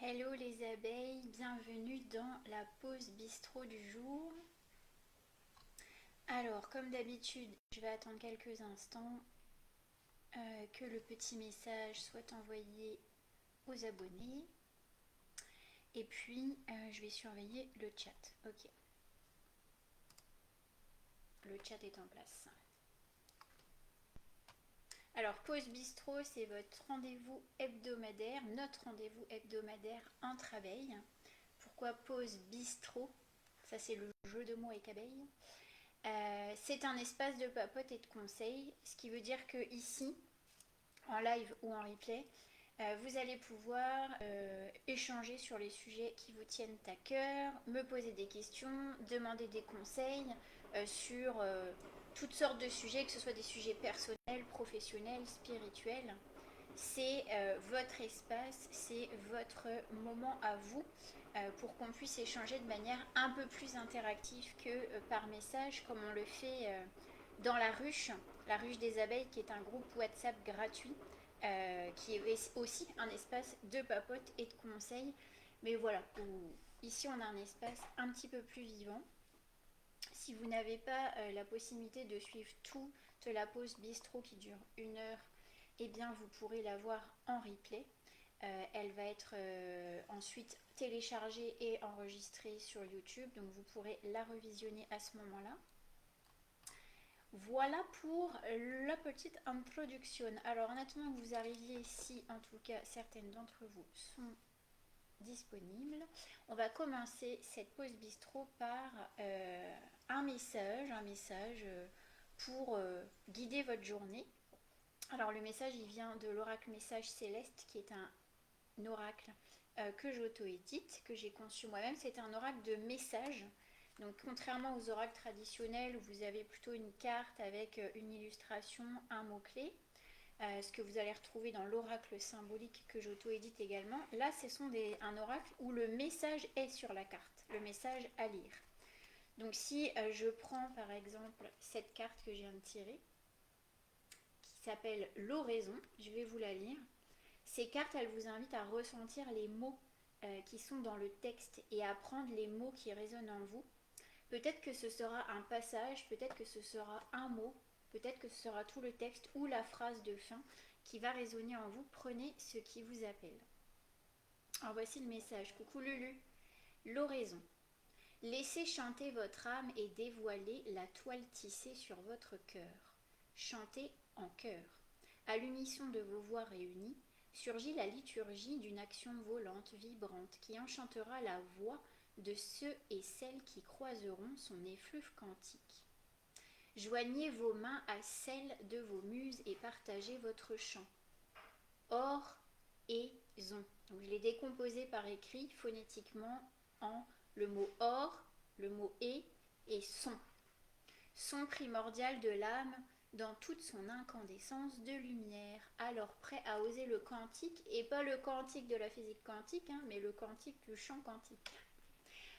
Hello les abeilles, bienvenue dans la pause bistrot du jour. Alors, comme d'habitude, je vais attendre quelques instants que le petit message soit envoyé aux abonnés. Et puis, je vais surveiller le chat. Ok. Le chat est en place. Alors, pause bistrot, c'est votre rendez-vous hebdomadaire, notre rendez-vous hebdomadaire entre abeilles. Pourquoi pause bistrot? Ça, c'est le jeu de mots avec abeilles. C'est un espace de papote et de conseil, ce qui veut dire que ici, en live ou en replay, vous allez pouvoir échanger sur les sujets qui vous tiennent à cœur, me poser des questions, demander des conseils sur toutes sortes de sujets, que ce soit des sujets personnels, professionnels, spirituels. C'est votre espace, c'est votre moment à vous pour qu'on puisse échanger de manière un peu plus interactive que par message, comme on le fait dans la ruche des abeilles, qui est un groupe WhatsApp gratuit, qui est aussi un espace de papote et de conseils. Mais voilà, ici on a un espace un petit peu plus vivant. Si vous n'avez pas la possibilité de suivre toute la pause bistrot qui dure 1 heure, eh bien vous pourrez la voir en replay. Elle va être ensuite téléchargée et enregistrée sur YouTube, donc vous pourrez la revisionner à ce moment-là. Voilà pour la petite introduction. Alors en attendant que vous arriviez ici, en tout cas certaines d'entre vous sont disponibles. On va commencer cette pause bistrot par un message pour guider votre journée. Alors le message, il vient de l'oracle message céleste, qui est un oracle que j'auto-édite, que j'ai conçu moi-même. C'est un oracle de message. Donc contrairement aux oracles traditionnels où vous avez plutôt une carte avec une illustration, un mot-clé, ce que vous allez retrouver dans l'oracle symbolique que j'auto-édite également, là ce sont un oracle où le message est sur la carte, le message à lire. Donc si je prends par exemple cette carte que je viens de tirer, qui s'appelle l'oraison, je vais vous la lire. Ces cartes, elles vous invitent à ressentir les mots qui sont dans le texte et à prendre les mots qui résonnent en vous. Peut-être que ce sera un passage, peut-être que ce sera un mot, peut-être que ce sera tout le texte ou la phrase de fin qui va résonner en vous. Prenez ce qui vous appelle. Alors voici le message. Coucou Lulu, l'oraison. Laissez chanter votre âme et dévoiler la toile tissée sur votre cœur. Chantez en chœur. À l'unisson de vos voix réunies, surgit la liturgie d'une action volante, vibrante, qui enchantera la voix de ceux et celles qui croiseront son effluve quantique. Joignez vos mains à celles de vos muses et partagez votre chant. Or et zon. Donc je l'ai décomposé par écrit phonétiquement en le mot or, le mot et son. Son primordial de l'âme dans toute son incandescence de lumière, alors prêt à oser le quantique, et pas le quantique de la physique quantique, mais le quantique du champ quantique.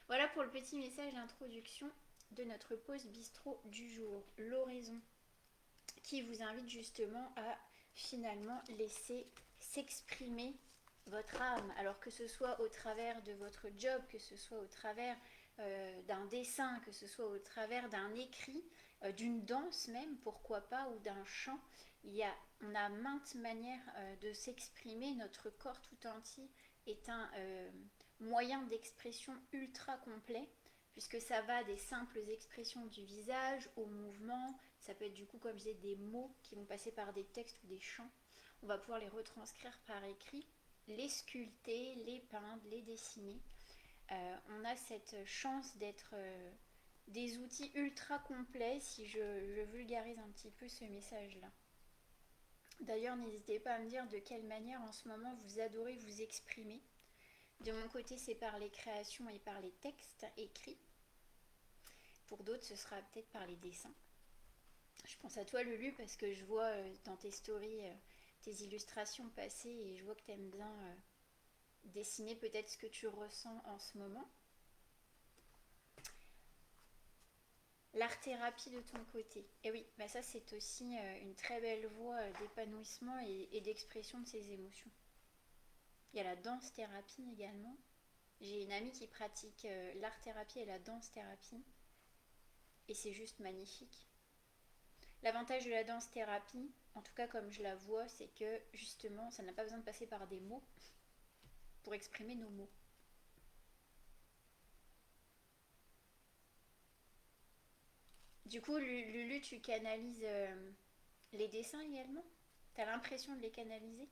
Voilà pour le petit message d'introduction de notre pause bistrot du jour, l'oraison, qui vous invite justement à finalement laisser s'exprimer votre âme, alors que ce soit au travers de votre job, que ce soit au travers d'un dessin, que ce soit au travers d'un écrit, d'une danse même, pourquoi pas, ou d'un chant. On a maintes manières de s'exprimer. Notre corps tout entier est un moyen d'expression ultra complet, puisque ça va des simples expressions du visage au mouvement. Ça peut être du coup, comme je disais, des mots qui vont passer par des textes ou des chants. On va pouvoir les retranscrire par écrit, les sculpter, les peindre, les dessiner. On a cette chance d'être des outils ultra complets si je vulgarise un petit peu ce message-là. D'ailleurs, n'hésitez pas à me dire de quelle manière en ce moment vous adorez vous exprimer. De mon côté, c'est par les créations et par les textes écrits. Pour d'autres, ce sera peut-être par les dessins. Je pense à toi, Lulu, parce que je vois dans tes stories tes illustrations passer et je vois que tu aimes bien dessiner peut-être ce que tu ressens en ce moment. L'art-thérapie de ton côté. Et oui, bah ça c'est aussi une très belle voie d'épanouissement et d'expression de ses émotions. Il y a la danse-thérapie également. J'ai une amie qui pratique l'art-thérapie et la danse-thérapie. Et c'est juste magnifique. L'avantage de la danse-thérapie, en tout cas comme je la vois, c'est que justement, ça n'a pas besoin de passer par des mots pour exprimer nos mots. Du coup, Lulu, tu canalises les dessins également? T'as l'impression de les canaliser?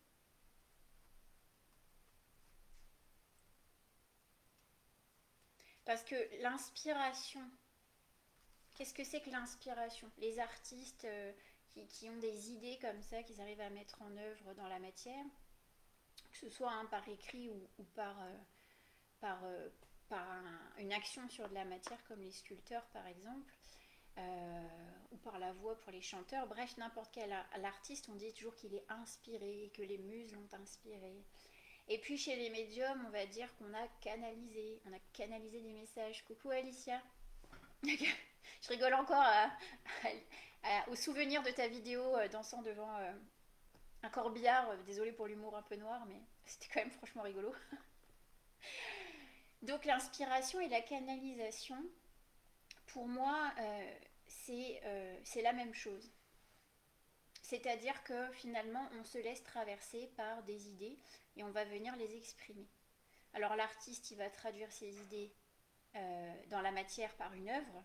Parce que l'inspiration, qu'est-ce que c'est que l'inspiration? Les artistes qui ont des idées comme ça, qu'ils arrivent à mettre en œuvre dans la matière, que ce soit par écrit ou par, euh, une action sur de la matière, comme les sculpteurs par exemple, ou par la voix pour les chanteurs, bref, n'importe quel artiste, on dit toujours qu'il est inspiré, que les muses l'ont inspiré. Et puis chez les médiums, on va dire on a canalisé des messages. Coucou Alicia. Je rigole encore au souvenir de ta vidéo dansant devant un corbillard. Désolée pour l'humour un peu noir, mais c'était quand même franchement rigolo. Donc l'inspiration et la canalisation, pour moi, c'est la même chose. C'est-à-dire que finalement, on se laisse traverser par des idées et on va venir les exprimer. Alors l'artiste, il va traduire ses idées dans la matière par une œuvre.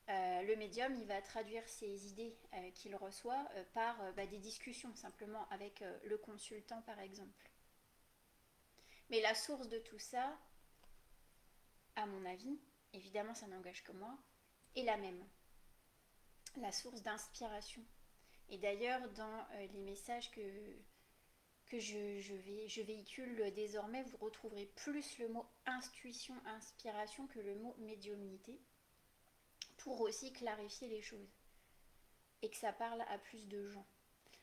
Le médium, il va traduire ses idées qu'il reçoit par des discussions, simplement avec le consultant, par exemple. Mais la source de tout ça, à mon avis, évidemment ça n'engage que moi, est la même. La source d'inspiration. Et d'ailleurs, dans les messages que je véhicule désormais, vous retrouverez plus le mot intuition, inspiration que le mot médiumnité, pour aussi clarifier les choses et que ça parle à plus de gens.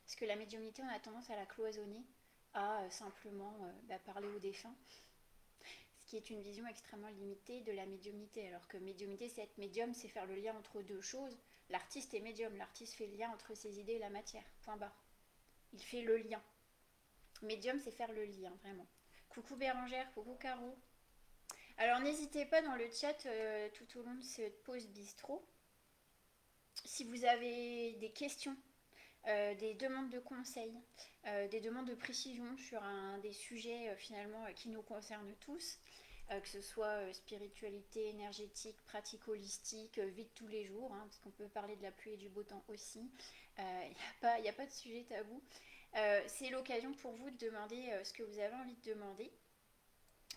Parce que la médiumnité, on a tendance à la cloisonner, à simplement parler aux défunts, ce qui est une vision extrêmement limitée de la médiumnité. Alors que médiumnité, c'est être médium, c'est faire le lien entre deux choses. L'artiste est médium, l'artiste fait le lien entre ses idées et la matière, point barre. Il fait le lien. Médium, c'est faire le lien, vraiment. Coucou Bérangère, coucou Caro. Alors n'hésitez pas dans le chat tout au long de cette pause bistrot, si vous avez des questions, des demandes de conseils, des demandes de précision sur des sujets finalement qui nous concernent tous, que ce soit spiritualité, énergétique, pratique holistique, vie de tous les jours, hein, parce qu'on peut parler de la pluie et du beau temps aussi. Il n'y a pas de sujet tabou. C'est l'occasion pour vous de demander ce que vous avez envie de demander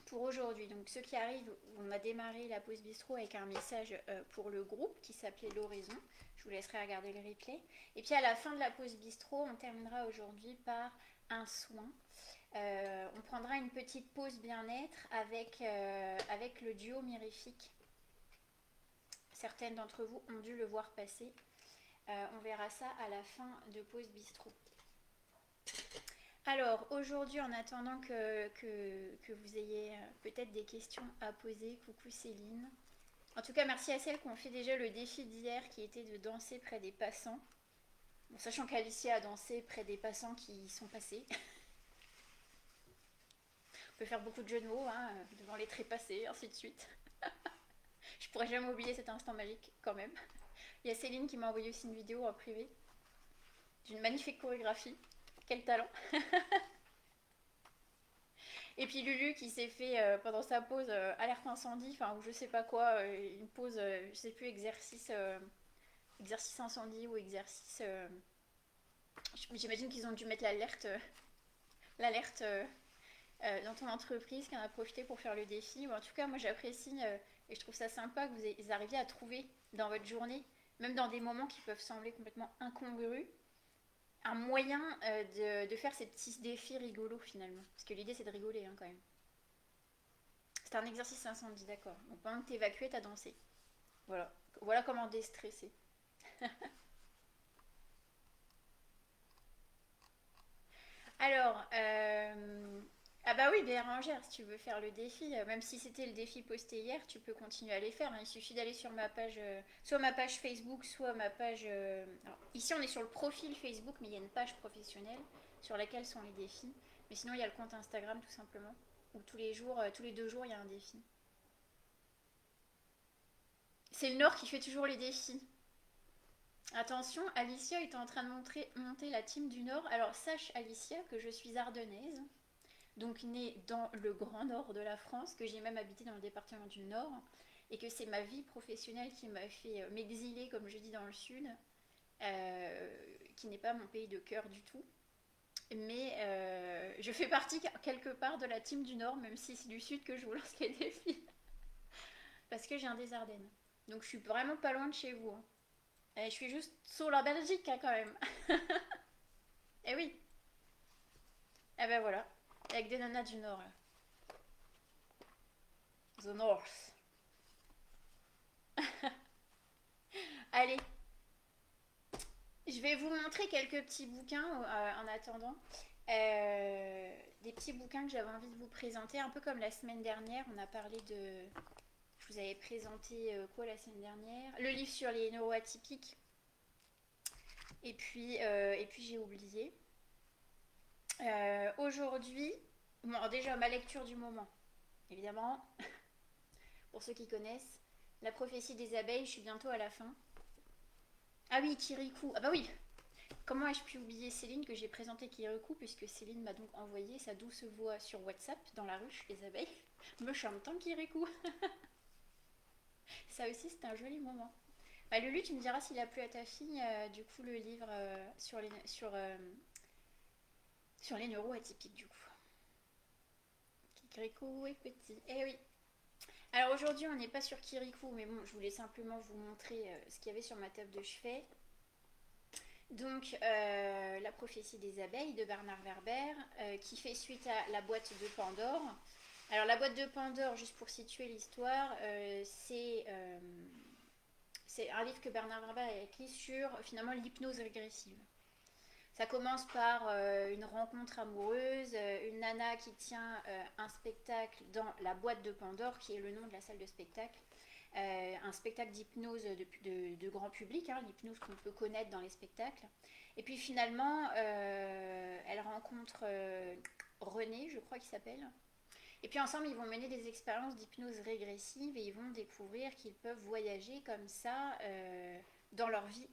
pour aujourd'hui. Donc ceux qui arrivent, on a démarré la pause bistrot avec un message pour le groupe qui s'appelait l'Horizon. Je vous laisserai regarder le replay. Et puis à la fin de la pause bistrot, on terminera aujourd'hui par un soin. On prendra une petite pause bien-être avec le duo mirifique. Certaines d'entre vous ont dû le voir passer. On verra ça à la fin de pause bistrot. Alors aujourd'hui, en attendant que vous ayez peut-être des questions à poser, coucou Céline. En tout cas, merci à celles qui ont fait déjà le défi d'hier qui était de danser près des passants. Bon, sachant qu'Alicia a dansé près des passants qui sont passés. On peut faire beaucoup de jeux de mots, hein, devant les trépassés, ainsi de suite. Je pourrais jamais oublier cet instant magique quand même. Il y a Céline qui m'a envoyé aussi une vidéo en privé d'une magnifique chorégraphie. Quel talent. Et puis Lulu qui s'est fait pendant sa pause alerte incendie, enfin ou je sais pas quoi, une pause, je sais plus, exercice incendie ou exercice. J'imagine qu'ils ont dû mettre l'alerte dans ton entreprise, qui en a profité pour faire le défi. Ou en tout cas, moi j'apprécie et je trouve ça sympa que vous arriviez à trouver dans votre journée, même dans des moments qui peuvent sembler complètement incongrus, un moyen de faire ces petits défis rigolos finalement. Parce que l'idée c'est de rigoler hein, quand même. C'est un exercice incendie, d'accord. Donc pendant que t'évacuais, t'as dansé. Voilà. Voilà comment déstresser. Alors, ah bah oui, Bérangère, si tu veux faire le défi, même si c'était le défi posté hier, tu peux continuer à les faire, hein. Il suffit d'aller sur ma page, soit ma page Facebook, soit ma page. Alors, ici, on est sur le profil Facebook, mais il y a une page professionnelle sur laquelle sont les défis. Mais sinon, il y a le compte Instagram tout simplement, où tous les jours, tous les 2 jours, il y a un défi. C'est le Nord qui fait toujours les défis. Attention, Alicia est en train de monter la team du Nord. Alors sache Alicia que je suis ardennaise, donc née dans le grand nord de la France, que j'ai même habité dans le département du Nord, et que c'est ma vie professionnelle qui m'a fait m'exiler, comme je dis, dans le Sud, qui n'est pas mon pays de cœur du tout. Mais je fais partie quelque part de la team du Nord, même si c'est du Sud que je vous lance les défis, parce que j'ai un des Ardennes. Donc je suis vraiment pas loin de chez vous, hein. Et je suis juste sur la Belgique, hein, quand même. Eh oui. Eh ben voilà. Avec des nanas du Nord, là. The North. Allez, je vais vous montrer quelques petits bouquins en attendant. Des petits bouquins que j'avais envie de vous présenter, un peu comme la semaine dernière. On a parlé de. Je vous avais présenté quoi la semaine dernière? Le livre sur les neuroatypiques. Et puis j'ai oublié. Aujourd'hui, bon, alors déjà ma lecture du moment, évidemment, pour ceux qui connaissent, La prophétie des abeilles, je suis bientôt à la fin. Ah oui, Kirikou, ah bah oui, comment ai-je pu oublier Céline que j'ai présenté Kirikou, puisque Céline m'a donc envoyé sa douce voix sur WhatsApp dans la ruche des abeilles, me chantant Kirikou. Ça aussi c'est un joli moment. Bah, Lulu, tu me diras s'il a plu à ta fille, du coup, le livre sur les neuroatypiques, du coup. Kirikou est petit. Eh oui. Alors aujourd'hui, on n'est pas sur Kirikou, mais bon, je voulais simplement vous montrer ce qu'il y avait sur ma table de chevet. Donc, La prophétie des abeilles de Bernard Werber, qui fait suite à La boîte de Pandore. Alors, La boîte de Pandore, juste pour situer l'histoire, c'est un livre que Bernard Werber a écrit sur finalement l'hypnose régressive. Ça commence par une rencontre amoureuse, une nana qui tient un spectacle dans la boîte de Pandore, qui est le nom de la salle de spectacle. Un spectacle d'hypnose de grand public, hein, l'hypnose qu'on peut connaître dans les spectacles. Et puis finalement, elle rencontre René, je crois qu'il s'appelle. Et puis ensemble, ils vont mener des expériences d'hypnose régressive et ils vont découvrir qu'ils peuvent voyager comme ça dans leur vie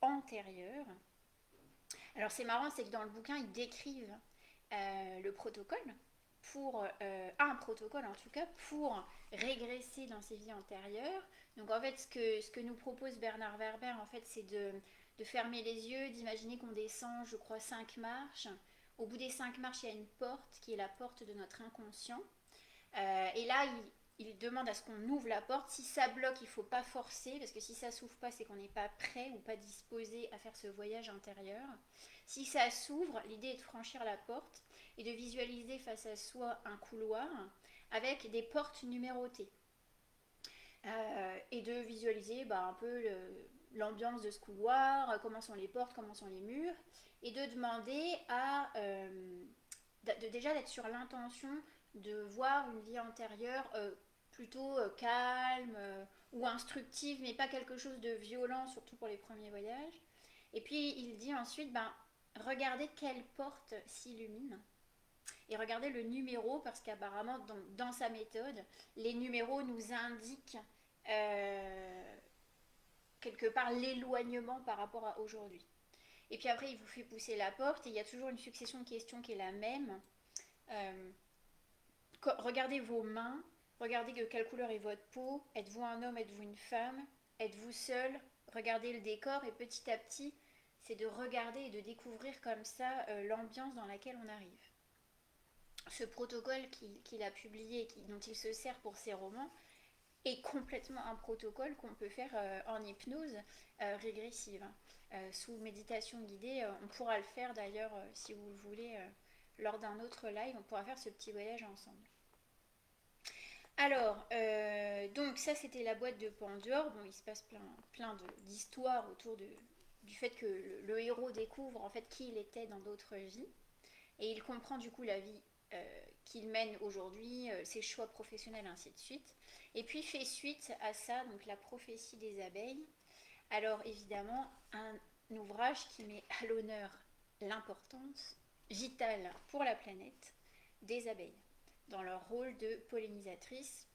antérieure. Alors c'est marrant, c'est que dans le bouquin, ils décrivent le protocole un protocole en tout cas, pour régresser dans ses vies antérieures. Donc en fait, ce que nous propose Bernard Werber, en fait, c'est de fermer les yeux, d'imaginer qu'on descend, je crois, 5 marches. Au bout des 5 marches, il y a une porte qui est la porte de notre inconscient. Et là, il demande à ce qu'on ouvre la porte. Si ça bloque, il ne faut pas forcer, parce que si ça ne s'ouvre pas, c'est qu'on n'est pas prêt ou pas disposé à faire ce voyage intérieur. Si ça s'ouvre, l'idée est de franchir la porte et de visualiser face à soi un couloir avec des portes numérotées. Et de visualiser un peu l'ambiance de ce couloir, comment sont les portes, comment sont les murs, et de demander déjà d'être sur l'intention de voir une vie antérieure plutôt calme ou instructive, mais pas quelque chose de violent, surtout pour les premiers voyages. Et puis il dit ensuite, regardez quelle porte s'illumine et regardez le numéro, parce qu'apparemment dans sa méthode, les numéros nous indiquent quelque part l'éloignement par rapport à aujourd'hui. Et puis après, il vous fait pousser la porte et il y a toujours une succession de questions qui est la même. Euh, Regardez vos mains, regardez de quelle couleur est votre peau, êtes-vous un homme, êtes-vous une femme, êtes-vous seul, regardez le décor et petit à petit, c'est de regarder et de découvrir comme ça l'ambiance dans laquelle on arrive. Ce protocole qu'il a publié, dont il se sert pour ses romans, est complètement un protocole qu'on peut faire en hypnose régressive. Sous méditation guidée, on pourra le faire d'ailleurs si vous le voulez lors d'un autre live, on pourra faire ce petit voyage ensemble. Alors, donc ça c'était la boîte de Pandore. Bon, il se passe plein d'histoires autour du fait que le héros découvre en fait qui il était dans d'autres vies. Et il comprend du coup la vie qu'il mène aujourd'hui, ses choix professionnels, ainsi de suite. Et puis fait suite à ça, donc la prophétie des abeilles. Alors évidemment, un ouvrage qui met à l'honneur l'importance vital pour la planète des abeilles, dans leur rôle de pollinisatrice,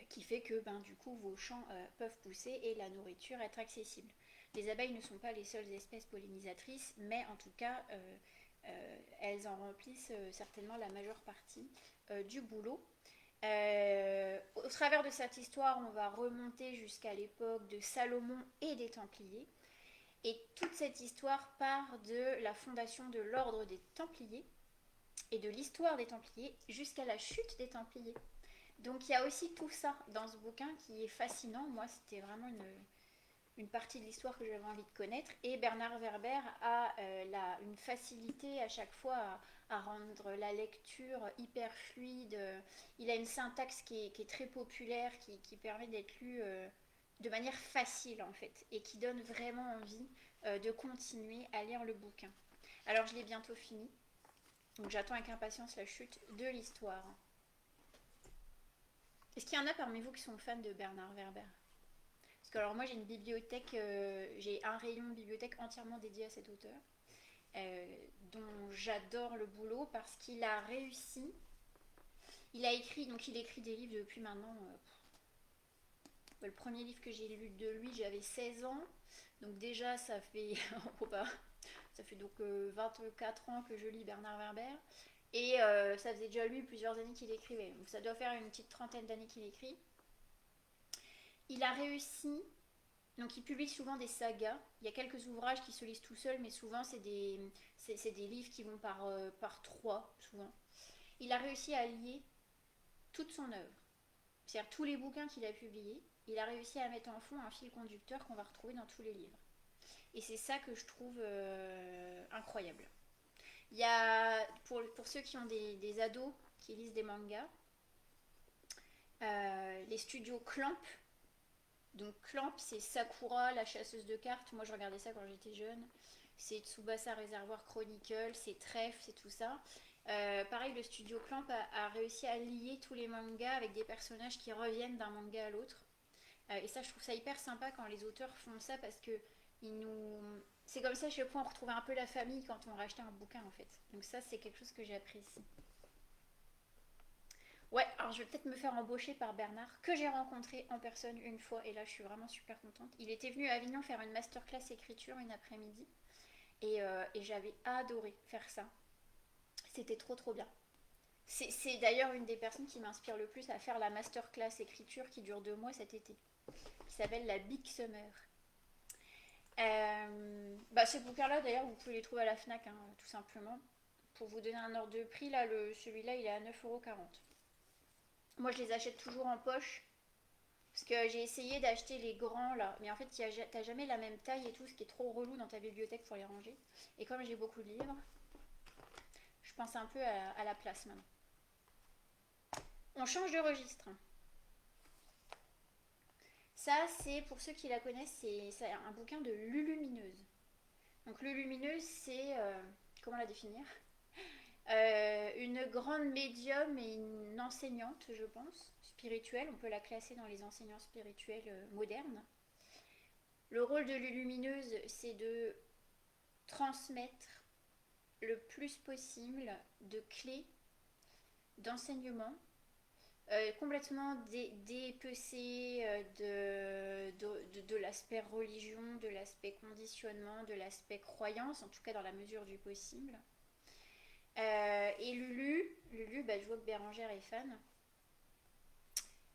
qui fait que du coup vos champs peuvent pousser et la nourriture être accessible. Les abeilles ne sont pas les seules espèces pollinisatrices, mais en tout cas elles en remplissent certainement la majeure partie du boulot. Au travers de cette histoire, on va remonter jusqu'à l'époque de Salomon et des Templiers. Et toute cette histoire part de la fondation de l'ordre des Templiers et de l'histoire des Templiers jusqu'à la chute des Templiers. Donc il y a aussi tout ça dans ce bouquin qui est fascinant. Moi, c'était vraiment une partie de l'histoire que j'avais envie de connaître. Et Bernard Werber a une facilité à chaque fois à rendre la lecture hyper fluide. Il a une syntaxe qui est très populaire, qui permet d'être lue de manière facile en fait, et qui donne vraiment envie de continuer à lire le bouquin. Alors je l'ai bientôt fini, donc j'attends avec impatience la chute de l'histoire. Est-ce qu'il y en a parmi vous qui sont fans de Bernard Werber? Parce que alors moi j'ai une bibliothèque, j'ai un rayon bibliothèque entièrement dédié à cet auteur, dont j'adore le boulot parce qu'il a réussi. Il écrit des livres depuis maintenant. Le premier livre que j'ai lu de lui, j'avais 16 ans. Donc déjà ça fait ça fait donc 24 ans que je lis Bernard Werber. Et ça faisait déjà lui plusieurs années qu'il écrivait. Donc ça doit faire une petite trentaine d'années qu'il écrit. Il a réussi, donc il publie souvent des sagas. Il y a quelques ouvrages qui se lisent tout seuls, mais souvent c'est des livres qui vont par trois, souvent. Il a réussi à lier toute son œuvre. C'est-à-dire tous les bouquins qu'il a publiés, il a réussi à mettre en fond un fil conducteur qu'on va retrouver dans tous les livres. Et c'est ça que je trouve incroyable. Il y a, pour ceux qui ont des ados qui lisent des mangas, les studios Clamp. Donc Clamp, c'est Sakura, la chasseuse de cartes. Moi, je regardais ça quand j'étais jeune. C'est Tsubasa Reservoir Chronicle, c'est Trèfle, c'est tout ça. Pareil, le studio Clamp a réussi à lier tous les mangas avec des personnages qui reviennent d'un manga à l'autre. Et ça, je trouve ça hyper sympa quand les auteurs font ça parce que c'est comme ça, chez moi, on retrouvait un peu la famille quand on rachetait un bouquin en fait. Donc ça, c'est quelque chose que j'apprécie. Ouais, alors je vais peut-être me faire embaucher par Bernard, que j'ai rencontré en personne une fois, et là je suis vraiment super contente. Il était venu à Avignon faire une masterclass écriture une après-midi, et j'avais adoré faire ça. C'était trop trop bien. C'est d'ailleurs une des personnes qui m'inspire le plus à faire la masterclass écriture qui dure 2 mois cet été, qui s'appelle la Big Summer. Ces bouquins-là, d'ailleurs, vous pouvez les trouver à la FNAC, hein, tout simplement. Pour vous donner un ordre de prix, là, celui-là, il est à 9,40 €. Moi, je les achète toujours en poche. Parce que j'ai essayé d'acheter les grands, là. Mais en fait, t'as jamais la même taille et tout, ce qui est trop relou dans ta bibliothèque pour les ranger. Et comme j'ai beaucoup de livres, je pense un peu à la place maintenant. On change de registre. Ça, c'est, pour ceux qui la connaissent, c'est un bouquin de Lulumineuse. Donc Lulumineuse, c'est... comment la définir? Une grande médium et une enseignante, je pense, spirituelle. On peut la classer dans les enseignants spirituels modernes. Le rôle de Lulumineuse, c'est de transmettre le plus possible de clés d'enseignement complètement dépecé de l'aspect religion, de l'aspect conditionnement, de l'aspect croyance, en tout cas dans la mesure du possible. Et Lulu, je vois que Bérangère est fan.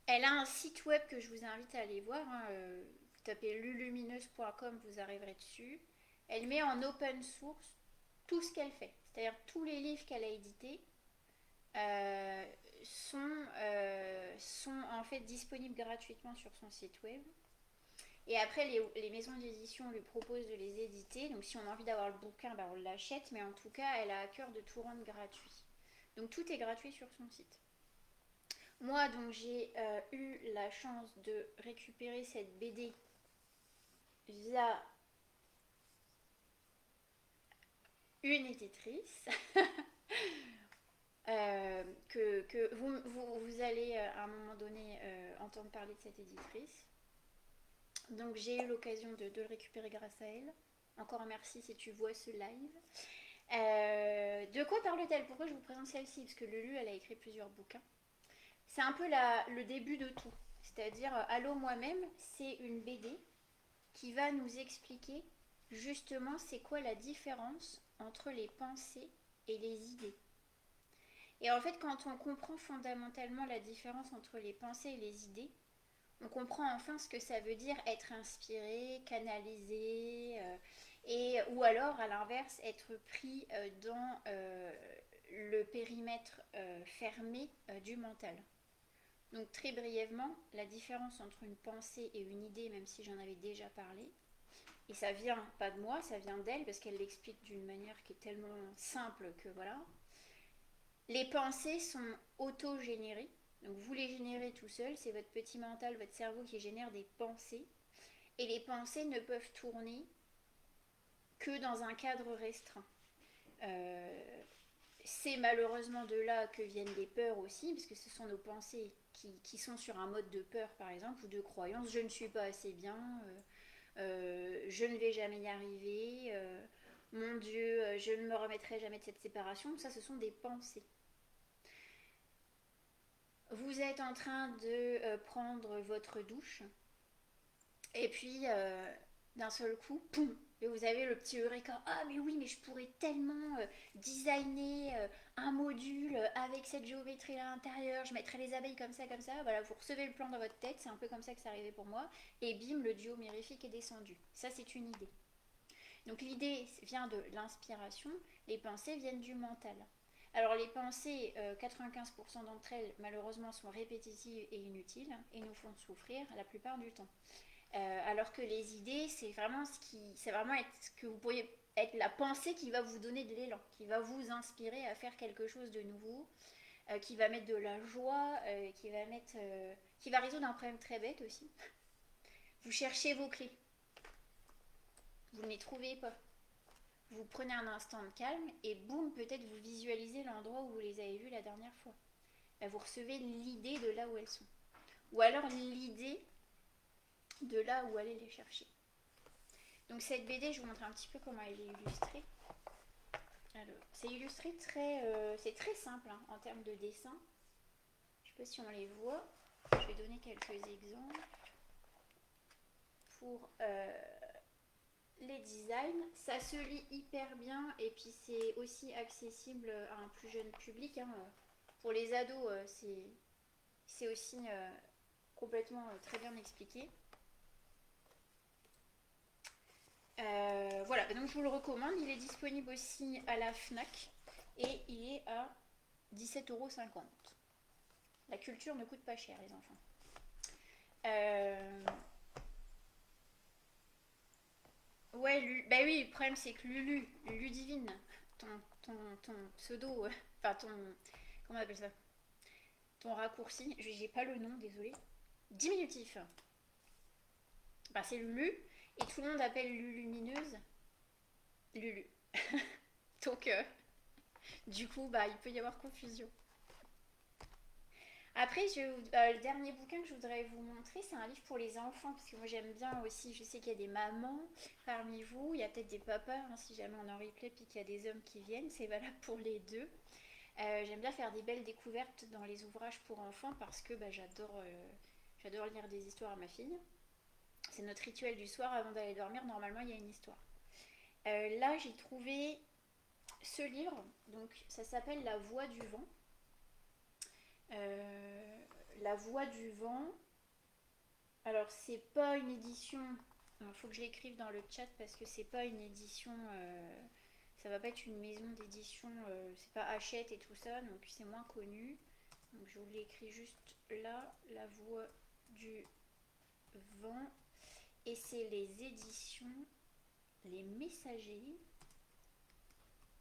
Elle a un site web que je vous invite à aller voir. Hein. Vous tapez lulumineuse.com, vous arriverez dessus. Elle met en open source tout ce qu'elle fait. C'est-à-dire tous les livres qu'elle a édités euh, sont en fait disponibles gratuitement sur son site web. Et après, les maisons d'édition lui proposent de les éditer. Donc si on a envie d'avoir le bouquin, on l'achète. Mais en tout cas, elle a à cœur de tout rendre gratuit. Donc tout est gratuit sur son site. Moi, donc, j'ai eu la chance de récupérer cette BD via une éditrice que vous allez à un moment donné entendre parler de cette éditrice. Donc j'ai eu l'occasion de le récupérer grâce à elle. Encore un merci si tu vois ce live. De quoi parle-t-elle? Pourquoi je vous présente celle-ci? Parce que Lulu, elle a écrit plusieurs bouquins. C'est un peu le début de tout. C'est-à-dire, Allô moi-même, c'est une BD qui va nous expliquer justement c'est quoi la différence entre les pensées et les idées. Et en fait, quand on comprend fondamentalement la différence entre les pensées et les idées, on comprend enfin ce que ça veut dire être inspiré, canalisé, ou alors à l'inverse être pris dans le périmètre fermé du mental. Donc très brièvement, la différence entre une pensée et une idée, même si j'en avais déjà parlé, et ça vient pas de moi, ça vient d'elle parce qu'elle l'explique d'une manière qui est tellement simple que voilà. Les pensées sont auto-générées, donc vous les générez tout seul, c'est votre petit mental, votre cerveau qui génère des pensées, et les pensées ne peuvent tourner que dans un cadre restreint. Euh, c'est malheureusement de là que viennent les peurs aussi, parce que ce sont nos pensées qui sont sur un mode de peur, par exemple, ou de croyance. Je ne suis pas assez bien, je ne vais jamais y arriver, mon Dieu, je ne me remettrai jamais de cette séparation. Ça, ce sont des pensées. Vous êtes en train de prendre votre douche, et puis d'un seul coup, poum, et vous avez le petit eureka. Ah mais oui, mais je pourrais tellement designer un module avec cette géométrie à l'intérieur, je mettrais les abeilles comme ça. Voilà, vous recevez le plan dans votre tête, c'est un peu comme ça que c'est arrivé pour moi. Et bim, le duo mirifique est descendu. Ça, c'est une idée. Donc l'idée vient de l'inspiration, les pensées viennent du mental. Alors les pensées, 95% d'entre elles, malheureusement, sont répétitives et inutiles et nous font souffrir la plupart du temps. Alors que les idées, c'est vraiment ce que vous pourriez être la pensée qui va vous donner de l'élan, qui va vous inspirer à faire quelque chose de nouveau, qui va mettre de la joie, qui va résoudre un problème très bête aussi. Vous cherchez vos clés, vous ne les trouvez pas. Vous prenez un instant de calme et boum, peut-être vous visualisez l'endroit où vous les avez vues la dernière fois. Vous recevez l'idée de là où elles sont. Ou alors l'idée de là où aller les chercher. Donc cette BD, je vous montre un petit peu comment elle est illustrée. Alors, c'est illustré c'est très simple hein, en termes de dessin. Je ne sais pas si on les voit. Je vais donner quelques exemples pour les designs. Ça se lit hyper bien et puis c'est aussi accessible à un plus jeune public. Hein. Pour les ados, c'est aussi complètement très bien expliqué. Voilà, donc je vous le recommande. Il est disponible aussi à la FNAC et il est à 17,50 €. La culture ne coûte pas cher, les enfants. Ouais, bah oui, le problème c'est que Ludivine, ton, ton pseudo, enfin comment on appelle ça? Ton raccourci, j'ai pas le nom, désolé. Diminutif. Bah c'est Lulu, et tout le monde appelle Lulumineuse Lulu. Donc, du coup, bah il peut y avoir confusion. Après, le dernier bouquin que je voudrais vous montrer, c'est un livre pour les enfants, parce que moi j'aime bien aussi, je sais qu'il y a des mamans parmi vous, il y a peut-être des papas, hein, si jamais on en replay, puis qu'il y a des hommes qui viennent, c'est valable pour les deux. J'aime bien faire des belles découvertes dans les ouvrages pour enfants, parce que bah, j'adore lire des histoires à ma fille. C'est notre rituel du soir, avant d'aller dormir, normalement il y a une histoire. Là, j'ai trouvé ce livre, donc ça s'appelle La Voix du vent. La Voix du vent. Alors, c'est pas une édition. Il faut que je l'écrive dans le chat parce que c'est pas une édition. Ça va pas être une maison d'édition. C'est pas Hachette et tout ça, donc c'est moins connu. Donc, je vous l'écris juste là. La Voix du vent. Et c'est les éditions Les Messagers.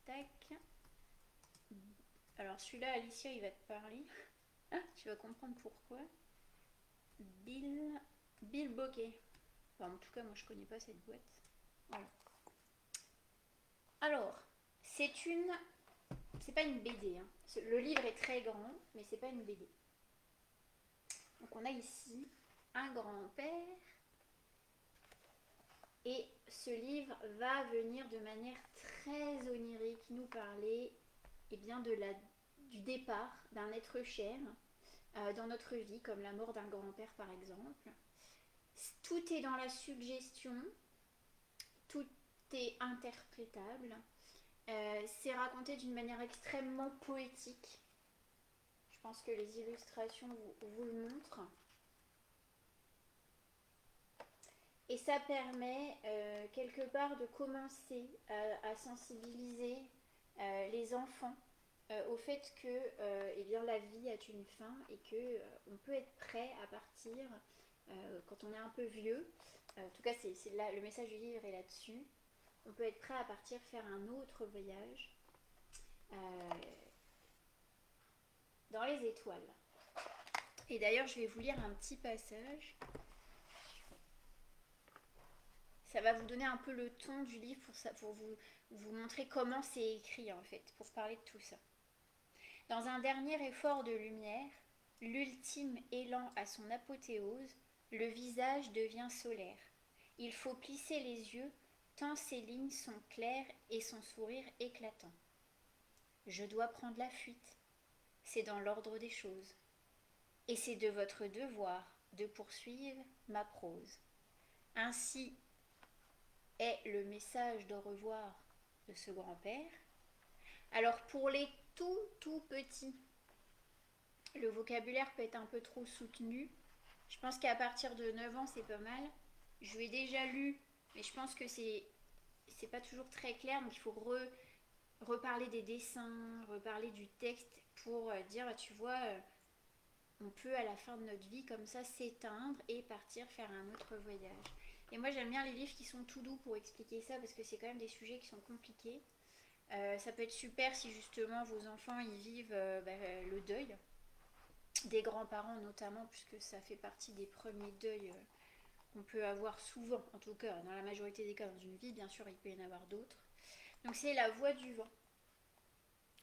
Tac. Alors, celui-là, Alicia, il va te parler. Ah, tu vas comprendre pourquoi. Bill Bokeh. Enfin, en tout cas, moi je connais pas cette boîte. Voilà. Alors, c'est pas une BD. Hein. Le livre est très grand, mais c'est pas une BD. Donc on a ici un grand-père. Et ce livre va venir de manière très onirique qui nous parlait bien, du départ d'un être cher dans notre vie, comme la mort d'un grand-père par exemple. Tout est dans la suggestion, tout est interprétable. C'est raconté d'une manière extrêmement poétique. Je pense que les illustrations vous le montrent. Et ça permet quelque part de commencer à sensibiliser les enfants au fait que eh bien, la vie a une fin et que on peut être prêt à partir quand on est un peu vieux. En tout cas, c'est là, le message du livre est là-dessus. On peut être prêt à partir faire un autre voyage euh, dans les étoiles. Et d'ailleurs, je vais vous lire un petit passage. Ça va vous donner un peu le ton du livre pour vous montrer comment c'est écrit en fait, pour parler de tout ça. Dans un dernier effort de lumière, l'ultime élan à son apothéose, le visage devient solaire. Il faut plisser les yeux, tant ses lignes sont claires et son sourire éclatant. Je dois prendre la fuite. C'est dans l'ordre des choses. Et c'est de votre devoir de poursuivre ma prose. Ainsi est le message d'au revoir de ce grand-père. Alors pour les tout petits, le vocabulaire peut être un peu trop soutenu. Je pense qu'à partir de 9 ans, c'est pas mal. Je l'ai déjà lu, mais je pense que c'est pas toujours très clair, donc il faut reparler des dessins, reparler du texte pour dire, tu vois, on peut à la fin de notre vie comme ça s'éteindre et partir faire un autre voyage. Et moi j'aime bien les livres qui sont tout doux pour expliquer ça parce que c'est quand même des sujets qui sont compliqués. Ça peut être super si justement vos enfants ils vivent le deuil des grands-parents notamment, puisque ça fait partie des premiers deuils qu'on peut avoir souvent, en tout cas dans la majorité des cas dans une vie. Bien sûr il peut y en avoir d'autres. Donc c'est La Voix du vent.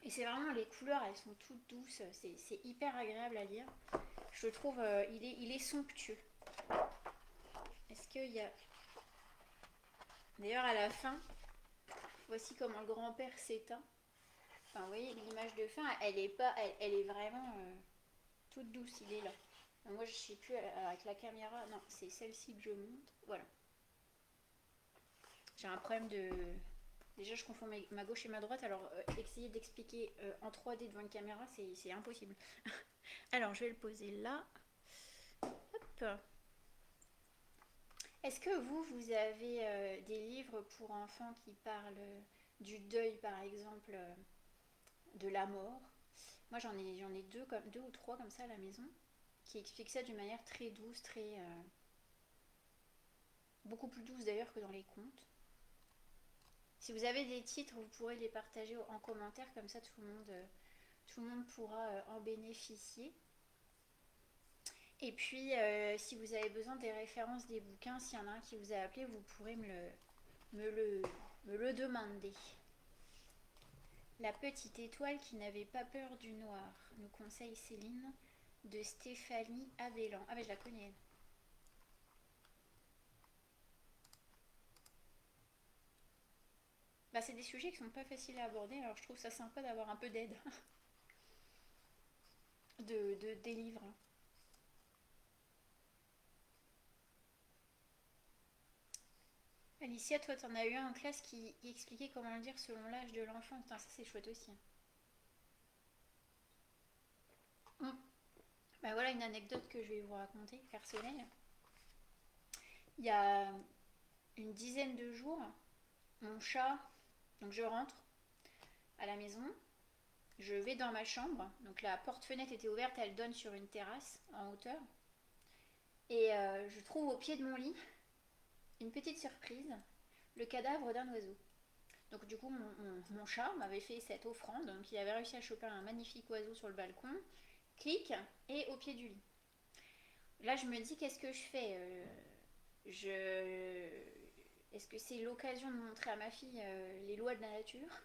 Et c'est vraiment, les couleurs elles sont toutes douces, c'est hyper agréable à lire. Je trouve il est somptueux. Est-ce qu'il y a... D'ailleurs à la fin, voici comment le grand-père s'éteint. Enfin vous voyez l'image de fin, elle est vraiment toute douce, il est là. Moi je sais plus avec la caméra, non c'est celle-ci que je monte, voilà. J'ai un problème de... Déjà je confonds ma gauche et ma droite, alors essayer d'expliquer en 3D devant une caméra c'est impossible. Alors je vais le poser là. Hop. Est-ce que vous avez des livres pour enfants qui parlent du deuil par exemple, de la mort? Moi j'en ai deux ou trois comme ça à la maison qui expliquent ça d'une manière très douce, très beaucoup plus douce d'ailleurs que dans les contes. Si vous avez des titres, vous pourrez les partager en commentaire, comme ça tout le monde pourra en bénéficier. Et puis, si vous avez besoin des références des bouquins, s'il y en a un qui vous a appelé, vous pourrez me le demander. La petite étoile qui n'avait pas peur du noir, nous conseille Céline, de Stéphanie Abellan. Ah ben je la connais. Bah, c'est des sujets qui sont pas faciles à aborder, alors je trouve ça sympa d'avoir un peu d'aide des livres. Alicia, toi t'en as eu un en classe qui expliquait comment le dire selon l'âge de l'enfant. Putain, ça c'est chouette aussi. Bah voilà une anecdote que je vais vous raconter, personnelle. Il y a une dizaine de jours, mon chat, donc je rentre à la maison, je vais dans ma chambre, donc la porte-fenêtre était ouverte, elle donne sur une terrasse en hauteur, et je trouve au pied de mon lit une petite surprise, le cadavre d'un oiseau. Donc du coup mon chat m'avait fait cette offrande, donc il avait réussi à choper un magnifique oiseau sur le balcon, clic, et au pied du lit. Là je me dis qu'est-ce que je fais Est-ce que c'est l'occasion de montrer à ma fille les lois de la nature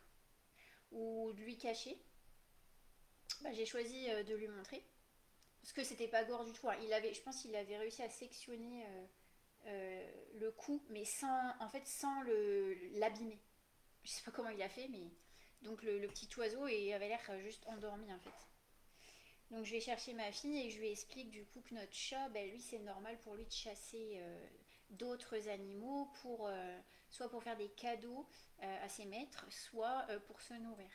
ou de lui cacher? J'ai choisi de lui montrer. Parce que c'était pas gore du tout. Je pense qu'il avait réussi à sectionner le cou, mais sans l'abîmer. Je sais pas comment il a fait, mais donc le petit oiseau avait l'air juste endormi en fait. Donc je vais chercher ma fille et je lui explique du coup que notre chat, ben, lui c'est normal pour lui de chasser d'autres animaux soit pour faire des cadeaux à ses maîtres, soit pour se nourrir.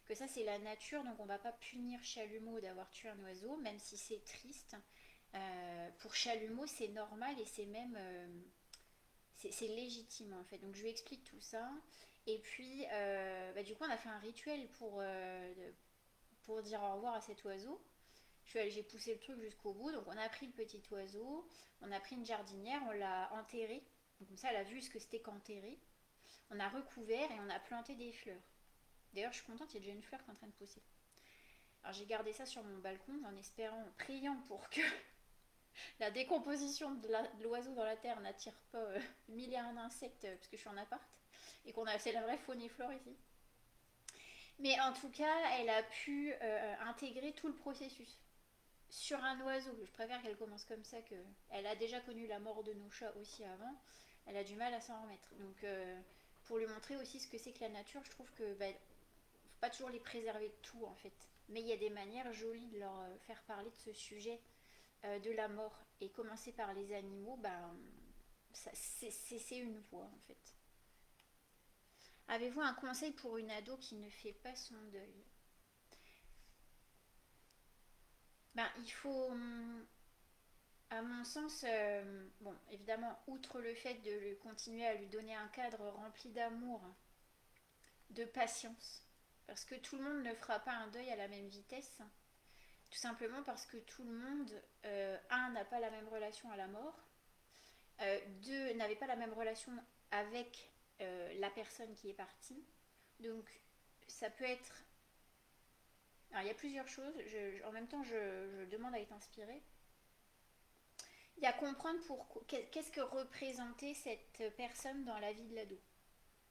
Que ça c'est la nature, donc on va pas punir Chalumeau d'avoir tué un oiseau, même si c'est triste. Pour Chalumeau c'est normal et c'est même c'est légitime en fait. Donc je lui explique tout ça. Et puis bah, du coup on a fait un rituel pour dire au revoir à cet oiseau. J'ai poussé le truc jusqu'au bout. Donc on a pris le petit oiseau, on a pris une jardinière, on l'a enterré. Donc comme ça, elle a vu ce que c'était qu'enterré. On a recouvert et on a planté des fleurs. D'ailleurs, je suis contente, il y a déjà une fleur qui est en train de pousser. Alors j'ai gardé ça sur mon balcon en espérant, en priant pour que la décomposition de l'oiseau dans la terre n'attire pas mille et un insectes, parce que je suis en appart. Et c'est la vraie faune et flore ici. Mais en tout cas, elle a pu intégrer tout le processus sur un oiseau. Je préfère qu'elle commence comme ça que. Elle a déjà connu la mort de nos chats aussi avant. Elle a du mal à s'en remettre. Donc pour lui montrer aussi ce que c'est que la nature, je trouve que faut pas toujours les préserver de tout en fait. Mais il y a des manières jolies de leur faire parler de ce sujet de la mort. Et commencer par les animaux, c'est une voie en fait. Avez-vous un conseil pour une ado qui ne fait pas son deuil? Il faut, à mon sens, bon, évidemment, outre le fait de continuer à lui donner un cadre rempli d'amour, de patience, parce que tout le monde ne fera pas un deuil à la même vitesse, tout simplement parce que tout le monde, un, n'a pas la même relation à la mort, deux, n'avait pas la même relation avec la personne qui est partie. Donc, ça peut être. Alors, il y a plusieurs choses. En même temps, je demande à être inspirée. Il y a comprendre qu'est-ce que représentait cette personne dans la vie de l'ado.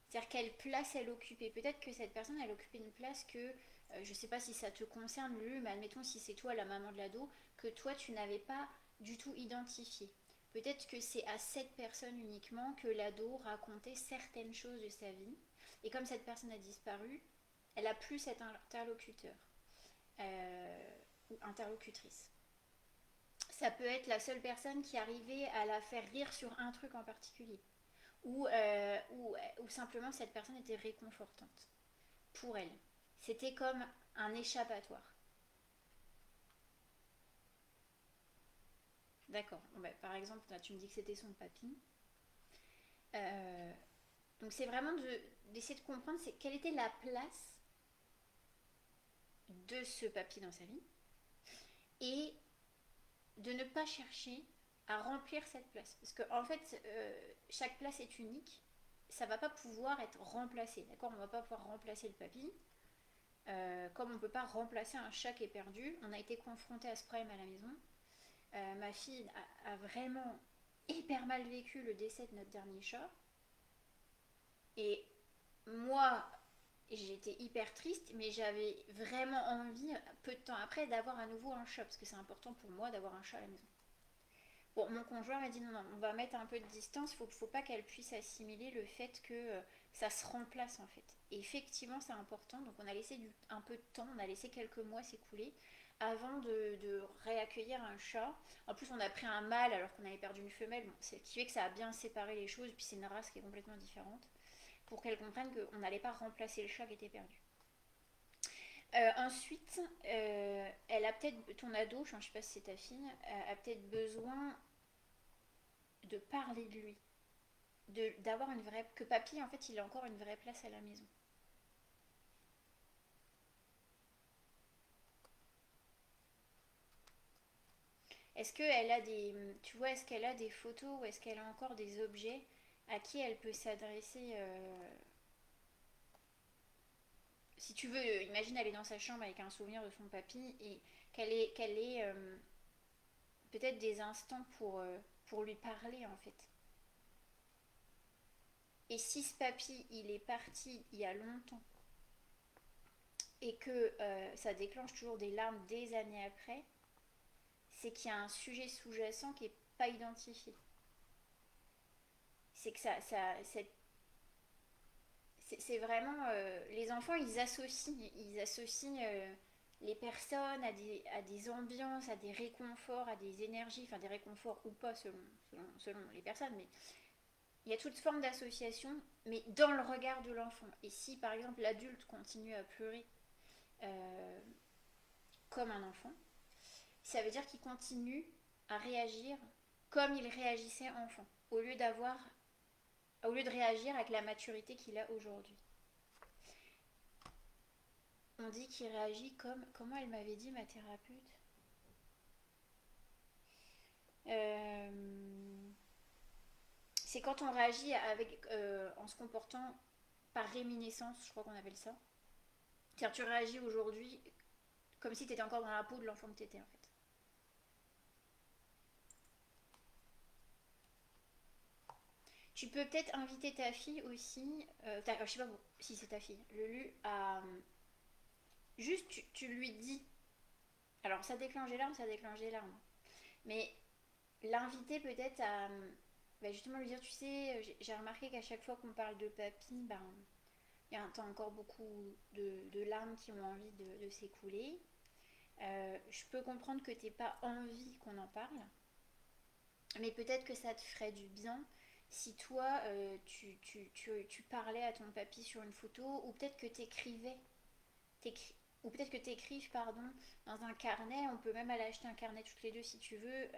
C'est-à-dire quelle place elle occupait. Peut-être que cette personne, elle occupait une place que, je ne sais pas si ça te concerne, lui, mais admettons si c'est toi la maman de l'ado, que toi tu n'avais pas du tout identifié. Peut-être que c'est à cette personne uniquement que l'ado racontait certaines choses de sa vie. Et comme cette personne a disparu, elle a plus cet interlocuteur ou interlocutrice. Ça peut être la seule personne qui arrivait à la faire rire sur un truc en particulier. Ou simplement cette personne était réconfortante pour elle. C'était comme un échappatoire. D'accord. Par exemple, là, tu me dis que c'était son papy. Euh, donc c'est vraiment d'essayer de comprendre quelle était la place de ce papy dans sa vie et de ne pas chercher à remplir cette place. Parce qu'en fait, chaque place est unique. Ça va pas pouvoir être remplacé. D'accord. On va pas pouvoir remplacer le papy. Comme on ne peut pas remplacer un chat qui est perdu, on a été confronté à ce problème à la maison. Ma fille a vraiment hyper mal vécu le décès de notre dernier chat. Et moi, j'étais hyper triste, mais j'avais vraiment envie, peu de temps après, d'avoir à nouveau un chat, parce que c'est important pour moi d'avoir un chat à la maison. Bon, mon conjoint m'a dit non, non, on va mettre un peu de distance, faut pas qu'elle puisse assimiler le fait que ça se remplace en fait. Et effectivement, c'est important, donc on a laissé un peu de temps, on a laissé quelques mois s'écouler avant de réaccueillir un chat. En plus, on a pris un mâle alors qu'on avait perdu une femelle, bon, ce qui fait que ça a bien séparé les choses, puis c'est une race qui est complètement différente, pour qu'elle comprenne qu'on n'allait pas remplacer le chat qui était perdu. Ensuite, elle a peut-être, ton ado, je ne sais pas si c'est ta fille, a peut-être besoin de parler de lui, d'avoir une vraie. Que papy, en fait, il a encore une vraie place à la maison. Est-ce qu'elle a des. Tu vois, est-ce qu'elle a des photos ou est-ce qu'elle a encore des objets à qui elle peut s'adresser Si tu veux, imagine elle est dans sa chambre avec un souvenir de son papy et qu'elle ait peut-être des instants pour lui parler en fait. Et si ce papy, il est parti il y a longtemps et que ça déclenche toujours des larmes des années après, c'est qu'il y a un sujet sous-jacent qui n'est pas identifié. C'est que C'est vraiment... les enfants, ils associent les personnes à des ambiances, à des réconforts, à des énergies, enfin des réconforts ou pas selon les personnes, mais il y a toute forme d'association, mais dans le regard de l'enfant. Et si par exemple l'adulte continue à pleurer euh, comme un enfant, ça veut dire qu'il continue à réagir comme il réagissait enfant, au lieu de réagir avec la maturité qu'il a aujourd'hui. On dit qu'il réagit comme, comment elle m'avait dit ma thérapeute, euh, c'est quand on réagit en se comportant par réminiscence, je crois qu'on appelle ça. C'est-à-dire tu réagis aujourd'hui comme si tu étais encore dans la peau de l'enfant que tu étais en fait. Tu peux peut-être inviter ta fille aussi, je sais pas si c'est ta fille, Lulu, à juste tu lui dis, alors ça déclenche des larmes, ça déclenche des larmes, mais l'inviter peut-être à justement lui dire, tu sais, j'ai remarqué qu'à chaque fois qu'on parle de papy, il y a encore beaucoup de larmes qui ont envie de s'écouler. Je peux comprendre que t'aies pas envie qu'on en parle, mais peut-être que ça te ferait du bien si toi, tu parlais à ton papy sur une photo, ou peut-être que ou peut-être que t'écrives, pardon, dans un carnet. On peut même aller acheter un carnet toutes les deux si tu veux.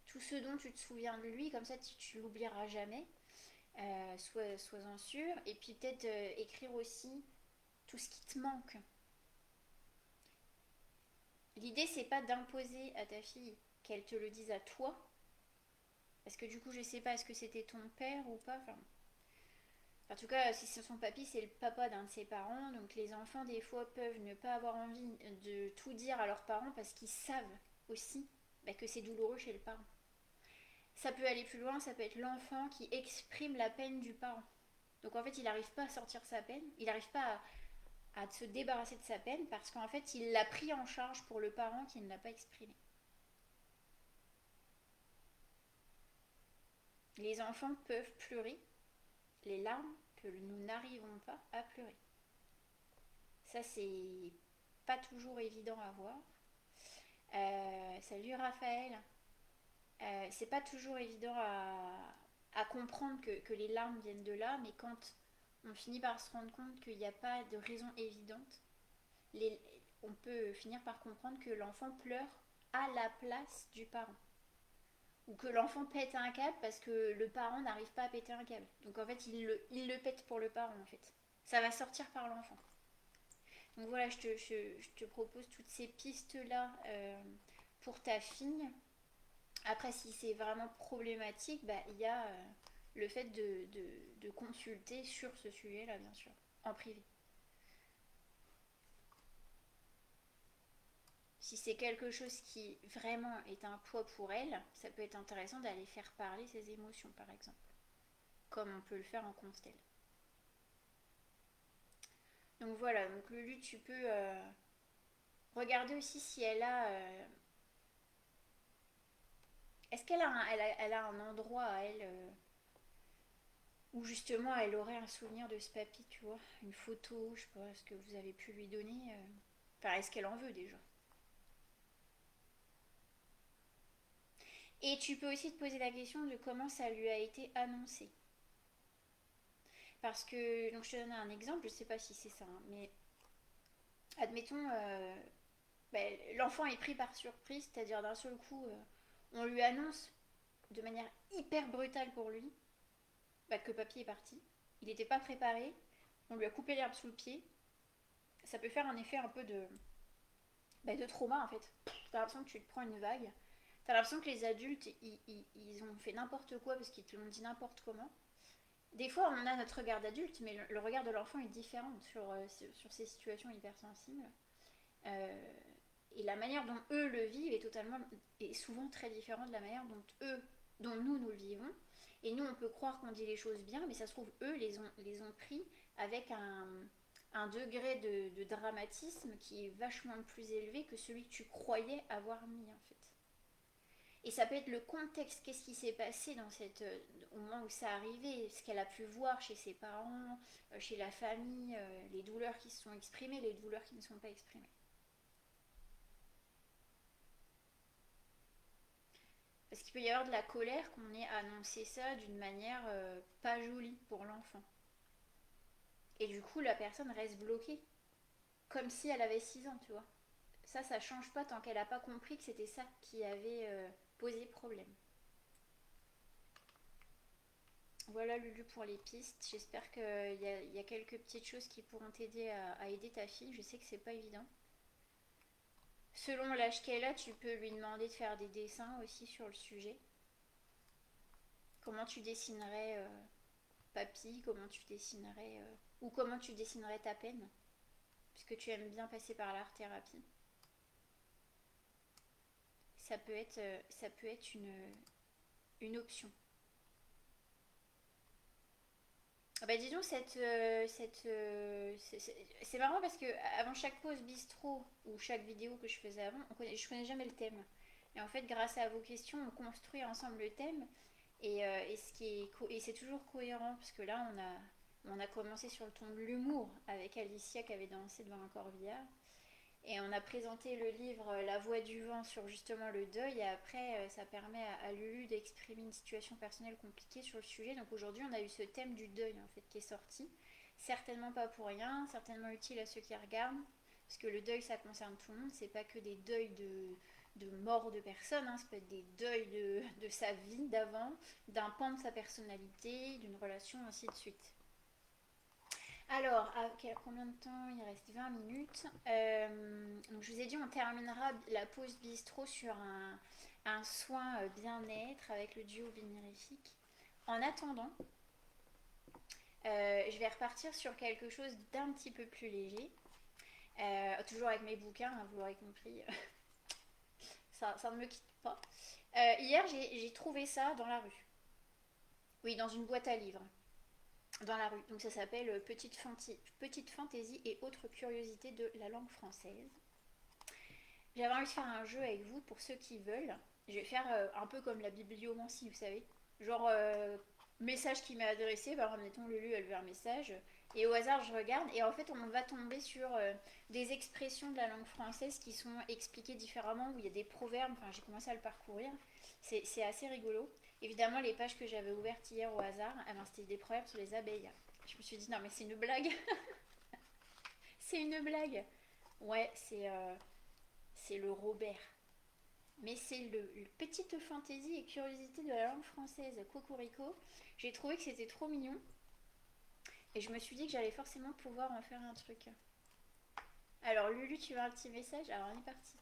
Tout ce dont tu te souviens de lui, comme ça tu l'oublieras jamais. Sois-en sûr. Et puis peut-être écrire aussi tout ce qui te manque. L'idée, c'est pas d'imposer à ta fille qu'elle te le dise à toi. Parce que du coup, je sais pas, est-ce que c'était ton père ou pas, enfin, en tout cas, si c'est son papy, c'est le papa d'un de ses parents. Donc les enfants, des fois, peuvent ne pas avoir envie de tout dire à leurs parents parce qu'ils savent aussi que c'est douloureux chez le parent. Ça peut aller plus loin, ça peut être l'enfant qui exprime la peine du parent. Donc en fait, il n'arrive pas à sortir sa peine, il n'arrive pas à se débarrasser de sa peine parce qu'en fait, il l'a pris en charge pour le parent qui ne l'a pas exprimé. Les enfants peuvent pleurer les larmes que nous n'arrivons pas à pleurer. Ça, c'est pas toujours évident à voir. Salut Raphaël. C'est pas toujours évident à comprendre que les larmes viennent de là, mais quand on finit par se rendre compte qu'il n'y a pas de raison évidente, les, on peut finir par comprendre que l'enfant pleure à la place du parent. Ou que l'enfant pète un câble parce que le parent n'arrive pas à péter un câble. Donc en fait, il le pète pour le parent en fait. Ça va sortir par l'enfant. Donc voilà, je te propose toutes ces pistes-là pour ta fille. Après, si c'est vraiment problématique, il y a le fait de consulter sur ce sujet-là, bien sûr, en privé. Si c'est quelque chose qui vraiment est un poids pour elle, ça peut être intéressant d'aller faire parler ses émotions, par exemple, comme on peut le faire en constel. Donc voilà, donc Lulu, tu peux regarder aussi si elle a... est-ce qu'elle a, elle a un endroit à elle où justement elle aurait un souvenir de ce papy, tu vois, une photo, je sais pas, ce que vous avez pu lui donner. Enfin, est-ce qu'elle en veut déjà? Et tu peux aussi te poser la question de comment ça lui a été annoncé. Parce que, donc je te donne un exemple, je sais pas si c'est ça, hein, mais admettons, l'enfant est pris par surprise, c'est-à-dire d'un seul coup, on lui annonce de manière hyper brutale pour lui que papy est parti. Il n'était pas préparé, on lui a coupé l'herbe sous le pied. Ça peut faire un effet un peu de trauma en fait. T'as l'impression que tu te prends une vague. T'as l'impression que les adultes, ils ont fait n'importe quoi parce qu'ils te l'ont dit n'importe comment. Des fois, on a notre regard d'adulte, mais le regard de l'enfant est différent sur ces situations hypersensibles. Euh, et la manière dont eux le vivent est souvent très différente de la manière dont nous le vivons. Et nous, on peut croire qu'on dit les choses bien, mais ça se trouve, eux les ont pris avec un degré de dramatisme qui est vachement plus élevé que celui que tu croyais avoir mis, en fait. Et ça peut être le contexte, qu'est-ce qui s'est passé dans au moment où ça arrivé, ce qu'elle a pu voir chez ses parents, chez la famille, les douleurs qui se sont exprimées, les douleurs qui ne sont pas exprimées. Parce qu'il peut y avoir de la colère qu'on ait annoncé ça d'une manière pas jolie pour l'enfant. Et du coup, la personne reste bloquée, comme si elle avait 6 ans, tu vois. Ça change pas tant qu'elle n'a pas compris que c'était ça qui avait posé problème. Voilà Lulu pour les pistes. J'espère qu'il y a quelques petites choses qui pourront t'aider à aider ta fille. Je sais que c'est pas évident. Selon l'âge qu'elle a, tu peux lui demander de faire des dessins aussi sur le sujet. Comment tu dessinerais papy, comment tu dessinerais ou comment tu dessinerais ta peine, puisque tu aimes bien passer par l'art thérapie. Ça peut être une option. Ah bah dis donc, c'est marrant parce que avant chaque pause bistrot ou chaque vidéo que je faisais avant, je connais jamais le thème. Et en fait, grâce à vos questions, on construit ensemble le thème et c'est toujours cohérent parce que là, on a commencé sur le ton de l'humour avec Alicia qui avait dansé devant un corbillard. Et on a présenté le livre La Voix du vent sur justement le deuil. Et après, ça permet à Lulu d'exprimer une situation personnelle compliquée sur le sujet. Donc aujourd'hui, on a eu ce thème du deuil en fait qui est sorti. Certainement pas pour rien, certainement utile à ceux qui regardent. Parce que le deuil, ça concerne tout le monde. C'est pas que des deuils de mort de personnes. Hein. Ça peut être des deuils de sa vie d'avant, d'un pan de sa personnalité, d'une relation, ainsi de suite. Alors, à combien de temps? Il reste 20 minutes. Donc je vous ai dit, on terminera la pause bistrot sur un soin bien-être avec le duo bénéfique. En attendant, je vais repartir sur quelque chose d'un petit peu plus léger. Toujours avec mes bouquins, hein, vous l'aurez compris, ça ne me quitte pas. Hier, j'ai trouvé ça dans la rue. Oui, dans une boîte à livres. Dans la rue. Donc ça s'appelle Petite fantaisie et autres curiosités de la langue française. J'avais envie de faire un jeu avec vous pour ceux qui veulent. Je vais faire un peu comme la bibliomancie, vous savez. Genre, message qui m'est adressé, par exemple, mettons Lulu, elle veut un message. Et au hasard, je regarde. Et en fait, on va tomber sur des expressions de la langue française qui sont expliquées différemment, où il y a des proverbes. Enfin, j'ai commencé à le parcourir. C'est assez rigolo. Évidemment, les pages que j'avais ouvertes hier au hasard, eh ben, c'était des proverbes sur les abeilles. Je me suis dit, non, mais c'est une blague. C'est une blague. Ouais, c'est le Robert. Mais c'est le petite fantaisie et curiosité de la langue française, Cocorico. J'ai trouvé que c'était trop mignon. Et je me suis dit que j'allais forcément pouvoir en faire un truc. Alors Lulu, tu veux un petit message? Alors on est parti.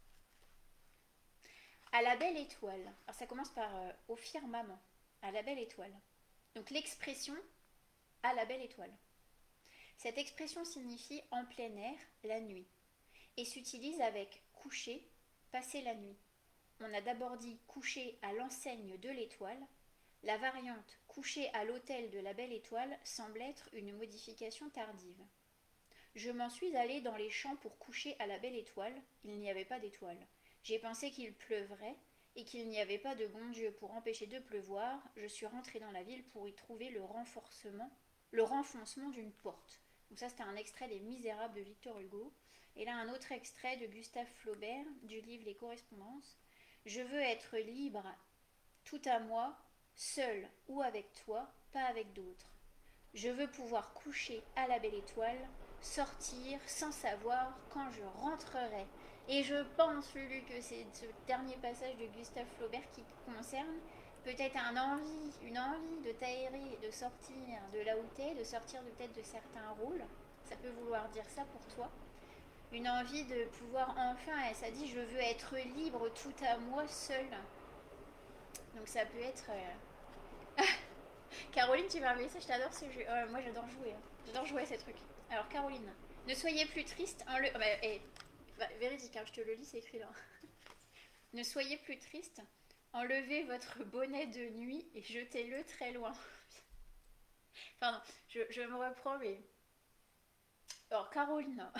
À la belle étoile. Alors ça commence par au firmament. À la belle étoile. Donc l'expression à la belle étoile. Cette expression signifie en plein air, la nuit, et s'utilise avec coucher, passer la nuit. On a d'abord dit coucher à l'enseigne de l'étoile. La variante coucher à l'hôtel de la belle étoile semble être une modification tardive. Je m'en suis allée dans les champs pour coucher à la belle étoile. Il n'y avait pas d'étoile. J'ai pensé qu'il pleuvrait et qu'il n'y avait pas de bon Dieu pour empêcher de pleuvoir. Je suis rentrée dans la ville pour y trouver le renfoncement d'une porte. Donc ça, c'était un extrait des Misérables de Victor Hugo. Et là, un autre extrait de Gustave Flaubert du livre Les Correspondances. Je veux être libre, tout à moi, seul ou avec toi, pas avec d'autres. Je veux pouvoir coucher à la belle étoile, sortir sans savoir quand je rentrerai. Et je pense, Lulu, que c'est ce dernier passage de Gustave Flaubert qui concerne peut-être une envie de t'aérer, de sortir de là où t'es, de sortir peut-être de certains rôles. Ça peut vouloir dire ça pour toi. Une envie de pouvoir enfin, et ça dit, je veux être libre tout à moi seule. Donc ça peut être... Caroline, tu m'as envoyé ça, je t'adore ce jeu. Moi j'adore jouer. Hein. J'adore jouer à ces trucs. Alors Caroline, ne soyez plus triste en le... véridique, hein, je te le lis, c'est écrit là. Ne soyez plus triste, enlevez votre bonnet de nuit et jetez-le très loin. Pardon, je me reprends, mais... Alors Caroline,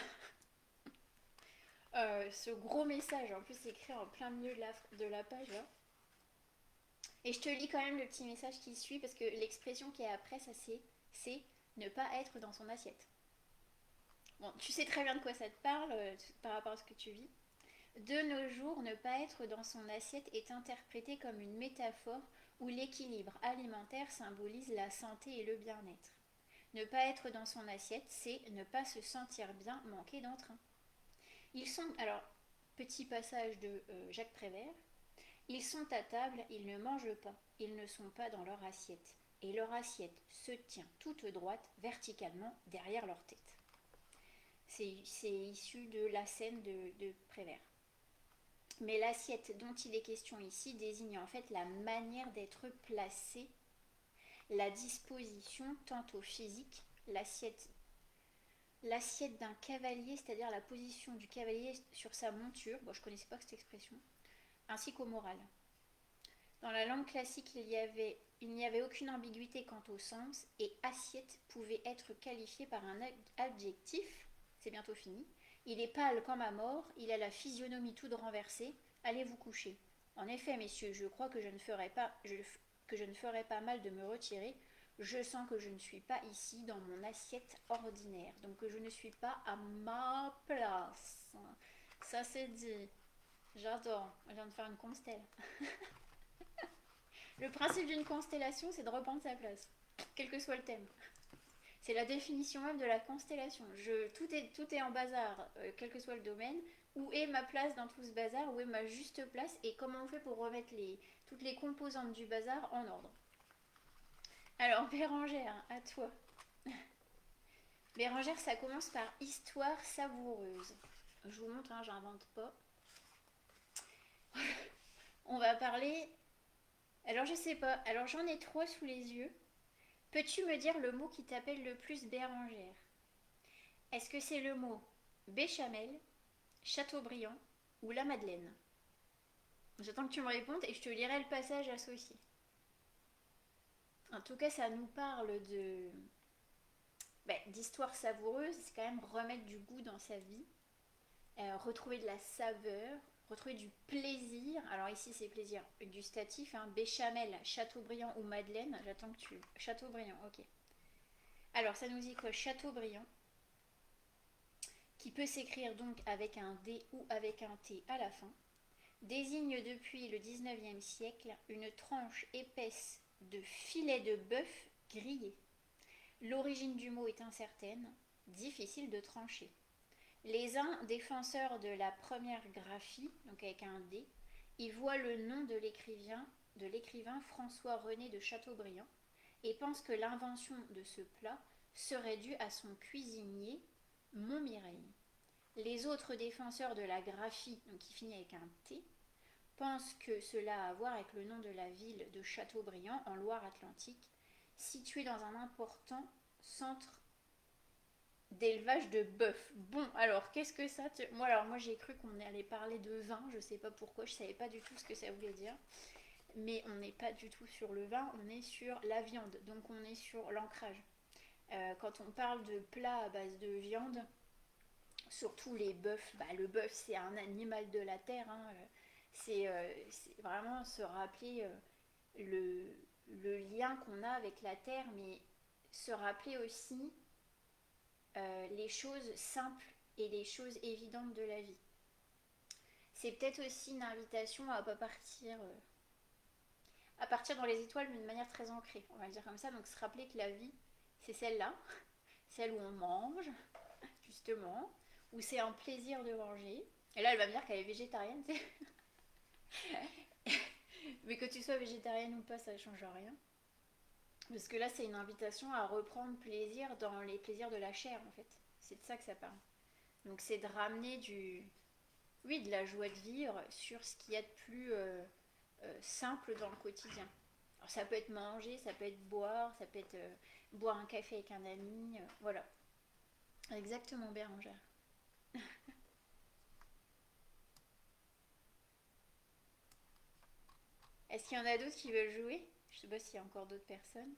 ce gros message, en plus écrit en plein milieu de la page, là. Et je te lis quand même le petit message qui suit parce que l'expression qui est après, ça c'est ne pas être dans son assiette. Bon, tu sais très bien de quoi ça te parle par rapport à ce que tu vis. De nos jours, ne pas être dans son assiette est interprété comme une métaphore où l'équilibre alimentaire symbolise la santé et le bien-être. Ne pas être dans son assiette, c'est ne pas se sentir bien, manquer d'entrain. Ils sont, alors, petit passage de Jacques Prévert, ils sont à table, ils ne mangent pas, ils ne sont pas dans leur assiette. Et leur assiette se tient toute droite, verticalement, derrière leur tête. C'est issu de la scène de Prévert. Mais l'assiette dont il est question ici désigne en fait la manière d'être placé, la disposition tant au physique, l'assiette d'un cavalier, c'est-à-dire la position du cavalier sur sa monture, bon je ne connaissais pas cette expression, ainsi qu'au moral. Dans la langue classique, il n'y avait aucune ambiguïté quant au sens, et assiette pouvait être qualifié par un adjectif, c'est bientôt fini. Il est pâle comme à mort, il a la physionomie toute renversée, allez vous coucher. En effet, messieurs, je crois que je ne ferai pas mal de me retirer. Je sens que je ne suis pas ici dans mon assiette ordinaire, donc que je ne suis pas à ma place. Ça c'est dit. J'adore. Je viens de faire une constelle. Le principe d'une constellation, c'est de reprendre sa place, quel que soit le thème. C'est la définition même de la constellation. Tout est en bazar, quel que soit le domaine. Où est ma place dans tout ce bazar? Où est ma juste place? Et comment on fait pour remettre toutes les composantes du bazar en ordre? Alors, Bérangère, à toi. Bérangère, ça commence par histoire savoureuse. Je vous montre, hein, j'invente pas. On va parler. Alors, je sais pas. Alors, j'en ai 3 sous les yeux. Peux-tu me dire le mot qui t'appelle le plus Bérangère? Est-ce que c'est le mot béchamel, Chateaubriand ou la Madeleine? J'attends que tu me répondes et je te lirai le passage associé. En tout cas, ça nous parle d'histoire savoureuse, c'est quand même remettre du goût dans sa vie, retrouver de la saveur, retrouver du plaisir. Alors ici, c'est plaisir gustatif, hein, béchamel, Chateaubriand ou Madeleine. J'attends que tu... Chateaubriand, ok. Alors, ça nous dit quoi? Chateaubriand, qui peut s'écrire donc avec un D ou avec un T à la fin, désigne depuis le 19e siècle une tranche épaisse de filet de bœuf grillé. L'origine du mot est incertaine, difficile de trancher. Les uns, défenseurs de la première graphie, donc avec un D, y voient le nom de l'écrivain François-René de Chateaubriand et pensent que l'invention de ce plat serait due à son cuisinier Montmireille. Les autres défenseurs de la graphie, donc qui finit avec un T, pensent que cela a à voir avec le nom de la ville de Chateaubriand en Loire-Atlantique, située dans un important centre d'élevage de bœuf. Bon, alors qu'est-ce que ça moi j'ai cru qu'on allait parler de vin, je sais pas pourquoi, je savais pas du tout ce que ça voulait dire. Mais on n'est pas du tout sur le vin, on est sur la viande, donc on est sur l'ancrage. Quand on parle de plats à base de viande, surtout les bœufs, le bœuf c'est un animal de la terre, hein, c'est vraiment se rappeler le lien qu'on a avec la terre, mais se rappeler aussi les choses simples et les choses évidentes de la vie. C'est peut-être aussi une invitation à pas partir à partir dans les étoiles d'une manière très ancrée, on va le dire comme ça. Donc se rappeler que la vie, c'est celle-là, celle où on mange, justement, où c'est un plaisir de manger. Et là, elle va me dire qu'elle est végétarienne, tu sais. Mais que tu sois végétarienne ou pas, ça ne change rien. Parce que là, c'est une invitation à reprendre plaisir dans les plaisirs de la chair, en fait. C'est de ça que ça parle. Donc c'est de ramener de la joie de vivre sur ce qu'il y a de plus simple dans le quotidien. Alors ça peut être manger, ça peut être boire, ça peut être boire un café avec un ami, voilà. Exactement, Bérangère. Est-ce qu'il y en a d'autres qui veulent jouer? Je sais pas s'il y a encore d'autres personnes.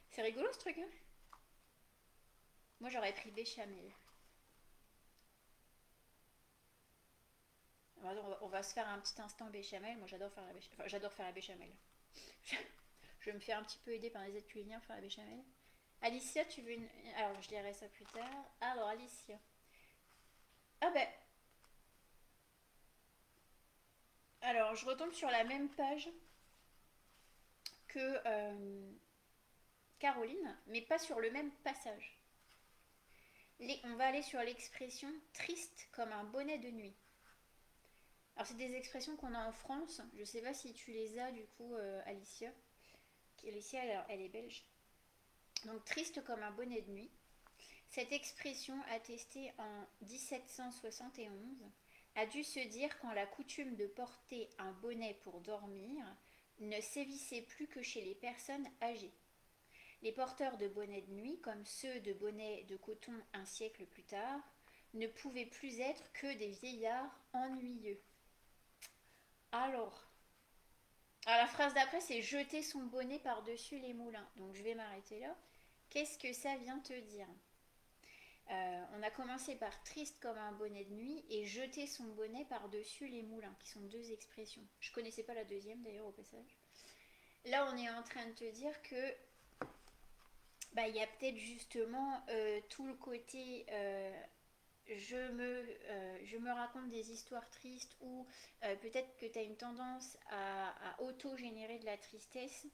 C'est rigolo ce truc, hein? Moi j'aurais pris béchamel. on va se faire un petit instant béchamel. Moi j'adore faire la béchamel. Enfin, j'adore faire la béchamel. Je vais me faire un petit peu aider par les aides culinaires pour faire la béchamel. Alicia, tu veux une... Alors, je lirai ça plus tard. Alors, Alicia. Ah ben... Alors, je retombe sur la même page que Caroline, mais pas sur le même passage. On va aller sur l'expression triste comme un bonnet de nuit. Alors, c'est des expressions qu'on a en France. Je sais pas si tu les as, du coup, Alicia. Alicia, elle est belge. Donc, triste comme un bonnet de nuit. Cette expression, attestée en 1771, a dû se dire quand la coutume de porter un bonnet pour dormir ne sévissait plus que chez les personnes âgées. Les porteurs de bonnets de nuit, comme ceux de bonnets de coton un siècle plus tard, ne pouvaient plus être que des vieillards ennuyeux. Alors, la phrase d'après, c'est jeter son bonnet par-dessus les moulins. Donc je vais m'arrêter là. Qu'est-ce que ça vient te dire? On a commencé par triste comme un bonnet de nuit et jeter son bonnet par-dessus les moulins, qui sont deux expressions. Je connaissais pas la deuxième d'ailleurs au passage. Là, on est en train de te dire que il y a peut-être justement tout le côté je me raconte des histoires tristes ou peut-être que tu as une tendance à auto-générer de la tristesse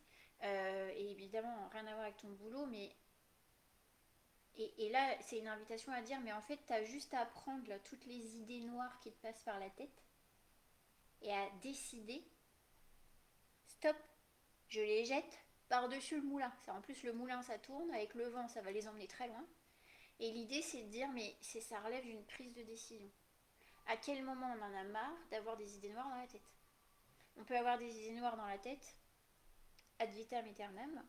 et évidemment rien à voir avec ton boulot, mais et là, c'est une invitation à dire, mais en fait, tu as juste à prendre là, toutes les idées noires qui te passent par la tête et à décider, stop, je les jette par-dessus le moulin. En plus, le moulin, ça tourne, avec le vent, ça va les emmener très loin. Et l'idée, c'est de dire, mais ça relève d'une prise de décision. À quel moment on en a marre d'avoir des idées noires dans la tête? On peut avoir des idées noires dans la tête, ad vitam aeternam,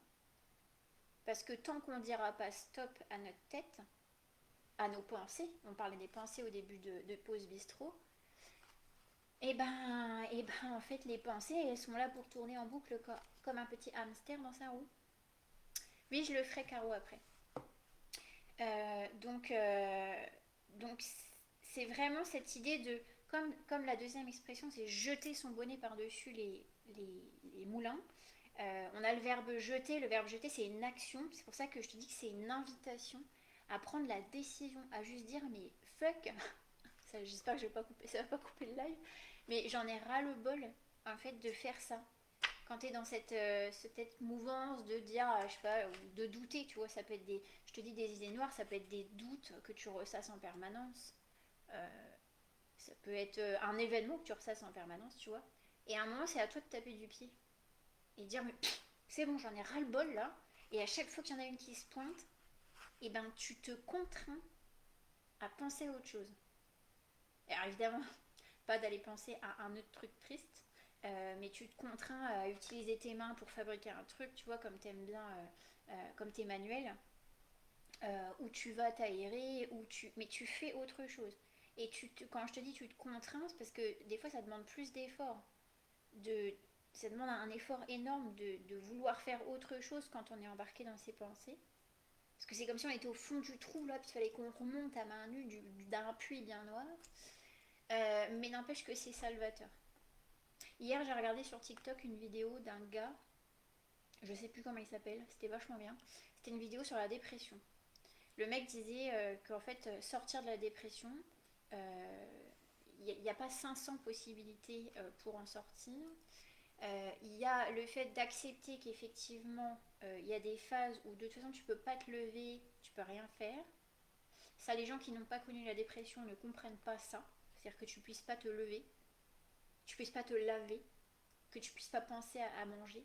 parce que tant qu'on ne dira pas stop à notre tête, à nos pensées, on parlait des pensées au début de pause bistrot, en fait, les pensées, elles sont là pour tourner en boucle comme un petit hamster dans sa roue. Oui, je le ferai Caro après. Donc c'est vraiment cette idée de, comme la deuxième expression, c'est jeter son bonnet par-dessus les moulins. On a le verbe jeter. Le verbe jeter, c'est une action. C'est pour ça que je te dis que c'est une invitation à prendre la décision, à juste dire mais fuck. J'espère que ça va pas couper le live. Mais j'en ai ras le bol en fait de faire ça. Quand tu es dans cette mouvance de dire, je sais pas, ou de douter, tu vois, ça peut être je te dis des idées noires, ça peut être des doutes que tu ressasses en permanence. Ça peut être un événement que tu ressasses en permanence, tu vois. Et à un moment, c'est à toi de taper du pied et de dire, mais c'est bon, j'en ai ras le bol là. Et à chaque fois qu'il y en a une qui se pointe, et ben tu te contrains à penser à autre chose. Et alors évidemment, pas d'aller penser à un autre truc triste, mais tu te contrains à utiliser tes mains pour fabriquer un truc, tu vois, comme t'aimes bien, comme tes manuels, où tu vas t'aérer, mais tu fais autre chose. Et quand je te dis tu te contrains, c'est parce que des fois ça demande plus d'efforts. Ça demande un effort énorme de vouloir faire autre chose quand on est embarqué dans ses pensées. Parce que c'est comme si on était au fond du trou là, puis il fallait qu'on remonte à main nue d'un puits bien noir. Mais n'empêche que c'est salvateur. Hier, j'ai regardé sur TikTok une vidéo d'un gars, je sais plus comment il s'appelle, c'était vachement bien. C'était une vidéo sur la dépression. Le mec disait qu'en fait, sortir de la dépression, il n'y a pas 500 possibilités pour en sortir. Il y a le fait d'accepter qu'effectivement, il y a des phases où de toute façon, tu peux pas te lever, tu peux rien faire. Ça, les gens qui n'ont pas connu la dépression ne comprennent pas ça. C'est-à-dire que tu puisses pas te lever, tu puisses pas te laver, que tu puisses pas penser à manger.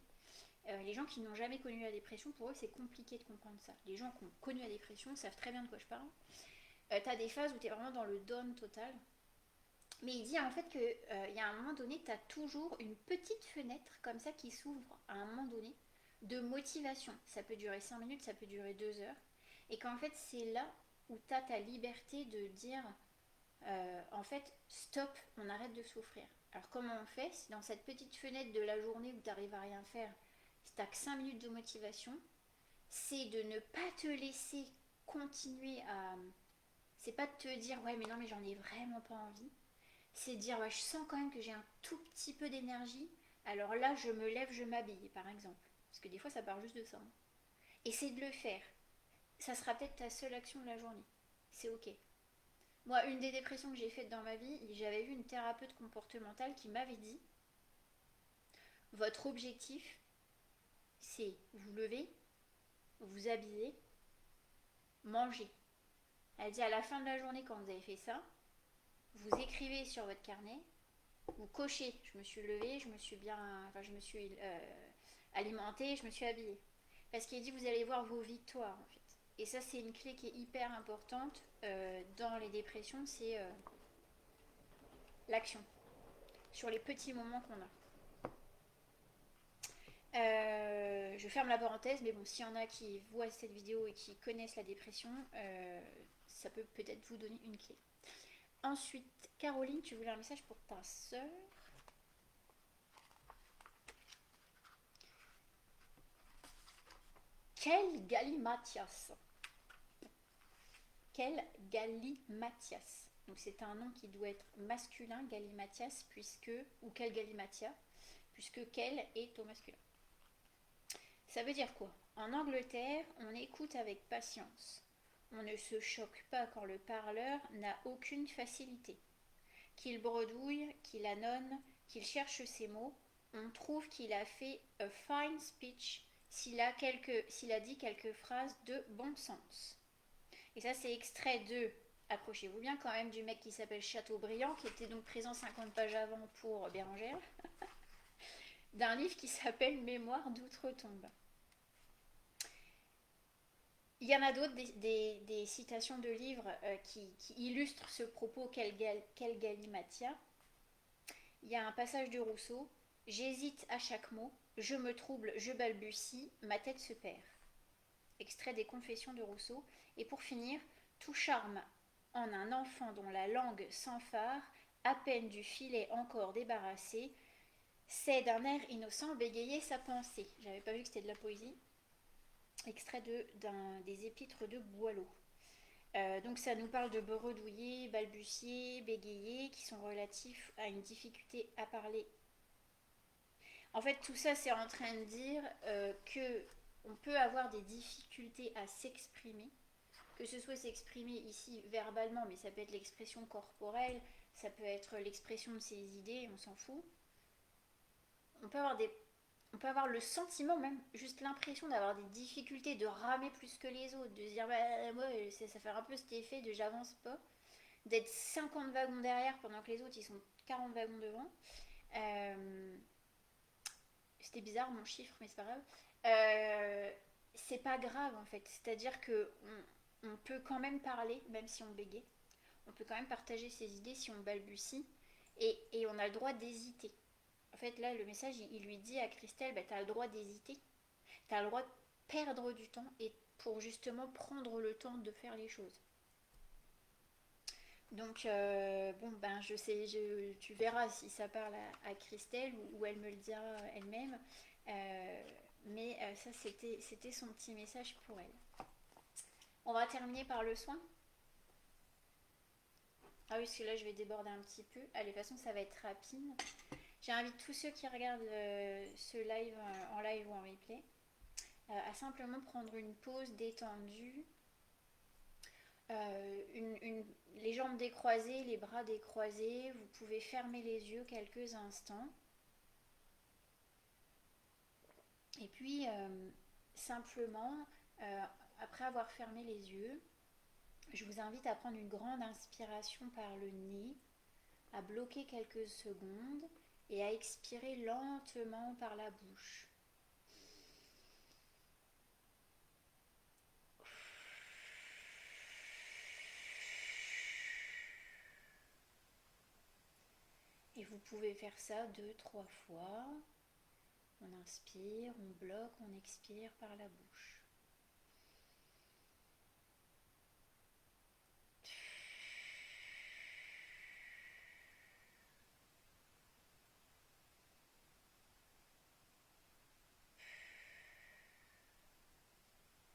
Les gens qui n'ont jamais connu la dépression, pour eux, c'est compliqué de comprendre ça. Les gens qui ont connu la dépression savent très bien de quoi je parle. T'as des phases où t'es vraiment dans le down total. Mais il dit en fait qu'il y a un moment donné, t'as toujours une petite fenêtre comme ça qui s'ouvre à un moment donné de motivation. Ça peut durer 5 minutes, ça peut durer 2 heures. Et qu'en fait, c'est là où t'as ta liberté de dire en fait, stop, on arrête de souffrir. Alors comment on fait? C'est dans cette petite fenêtre de la journée où tu n'arrives à rien faire, si tu n'as que 5 minutes de motivation, c'est de ne pas te laisser continuer à... C'est pas de te dire, ouais mais non mais j'en ai vraiment pas envie. c'est dire ouais, je sens quand même que j'ai un tout petit peu d'énergie. Alors là, je me lève, je m'habille, par exemple. Parce que des fois, ça part juste de ça, hein. Essaye de le faire. Ça sera peut-être ta seule action de la journée. C'est ok. Moi, une des dépressions que j'ai faites dans ma vie, j'avais vu une thérapeute comportementale qui m'avait dit votre objectif, c'est vous lever, vous habiller, manger. Elle dit à la fin de la journée, quand vous avez fait ça, vous écrivez sur votre carnet, vous cochez. Je me suis levée, je me suis bien, enfin, je me suis alimentée, je me suis habillée. Parce qu'il dit vous allez voir vos victoires en fait. Et ça c'est une clé qui est hyper importante dans les dépressions, c'est l'action sur les petits moments qu'on a. Je ferme la parenthèse, mais bon, s'il y en a qui voient cette vidéo et qui connaissent la dépression, ça peut peut-être vous donner une clé. Ensuite, Caroline, tu voulais un message pour ta soeur. Quel galimatias. Quel galimatias. Donc c'est un nom qui doit être masculin, galimatias, puisque, ou quel galimatia, puisque quel est au masculin. Ça veut dire quoi? En Angleterre, on écoute avec patience. On ne se choque pas quand le parleur n'a aucune facilité. Qu'il bredouille, qu'il annonne, qu'il cherche ses mots, on trouve qu'il a fait a fine speech s'il a dit quelques phrases de bon sens. Et ça, c'est extrait de, accrochez-vous bien quand même, du mec qui s'appelle Chateaubriand, qui était donc présent 50 pages avant pour Bérangère, d'un livre qui s'appelle Mémoire d'outre-tombe. Il y en a d'autres, des citations de livres qui illustrent ce propos quel galimatia. Il y a un passage de Rousseau. J'hésite à chaque mot, je me trouble, je balbutie, ma tête se perd. Extrait des Confessions de Rousseau. Et pour finir, tout charme en un enfant dont la langue s'enfare, à peine du filet encore débarrassé, c'est d'un air innocent bégayer sa pensée. J'avais pas vu que c'était de la poésie. Extrait des épîtres de Boileau. Donc ça nous parle de bredouiller, balbutier, bégayer, qui sont relatifs à une difficulté à parler. En fait, tout ça, c'est en train de dire que on peut avoir des difficultés à s'exprimer, que ce soit s'exprimer ici verbalement, mais ça peut être l'expression corporelle, ça peut être l'expression de ses idées, on s'en fout. On peut avoir le sentiment, même juste l'impression d'avoir des difficultés, de ramer plus que les autres, de se dire bah moi ça fait un peu cet effet de j'avance pas, d'être 50 wagons derrière pendant que les autres ils sont 40 wagons devant. C'était bizarre mon chiffre, mais c'est pas grave. C'est pas grave en fait, c'est-à-dire que on peut quand même parler, même si on bégaye. On peut quand même partager ses idées si on balbutie, et on a le droit d'hésiter. En fait, là, le message, il lui dit à Christelle, bah, t'as le droit d'hésiter, t'as le droit de perdre du temps et pour justement prendre le temps de faire les choses. Donc, bon, ben, tu verras si ça parle à Christelle ou elle me le dira elle-même. Mais ça, c'était son petit message pour elle. On va terminer par le soin. Ah oui, parce que là, je vais déborder un petit peu. Allez, de toute façon, ça va être rapide. J'invite tous ceux qui regardent ce live en live ou en replay à simplement prendre une pause détendue, les jambes décroisées, les bras décroisés. Vous pouvez fermer les yeux quelques instants. Et puis, simplement, après avoir fermé les yeux, je vous invite à prendre une grande inspiration par le nez, à bloquer quelques secondes et à expirer lentement par la bouche. Et vous pouvez faire ça 2-3 fois. On inspire, on bloque, on expire par la bouche.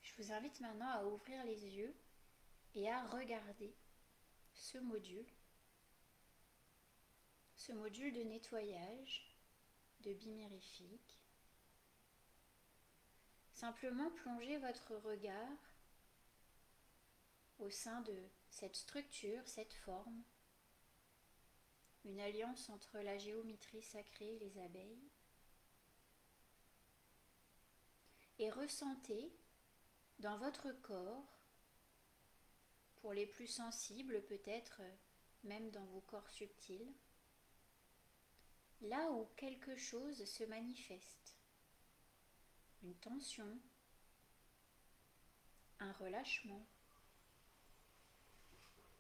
Je vous invite maintenant à ouvrir les yeux et à regarder ce module ce module de nettoyage de bimérifique. Simplement plongez votre regard au sein de cette structure, cette forme, une alliance entre la géométrie sacrée et les abeilles, et ressentez dans votre corps, pour les plus sensibles peut-être même dans vos corps subtils, là où quelque chose se manifeste, une tension, un relâchement,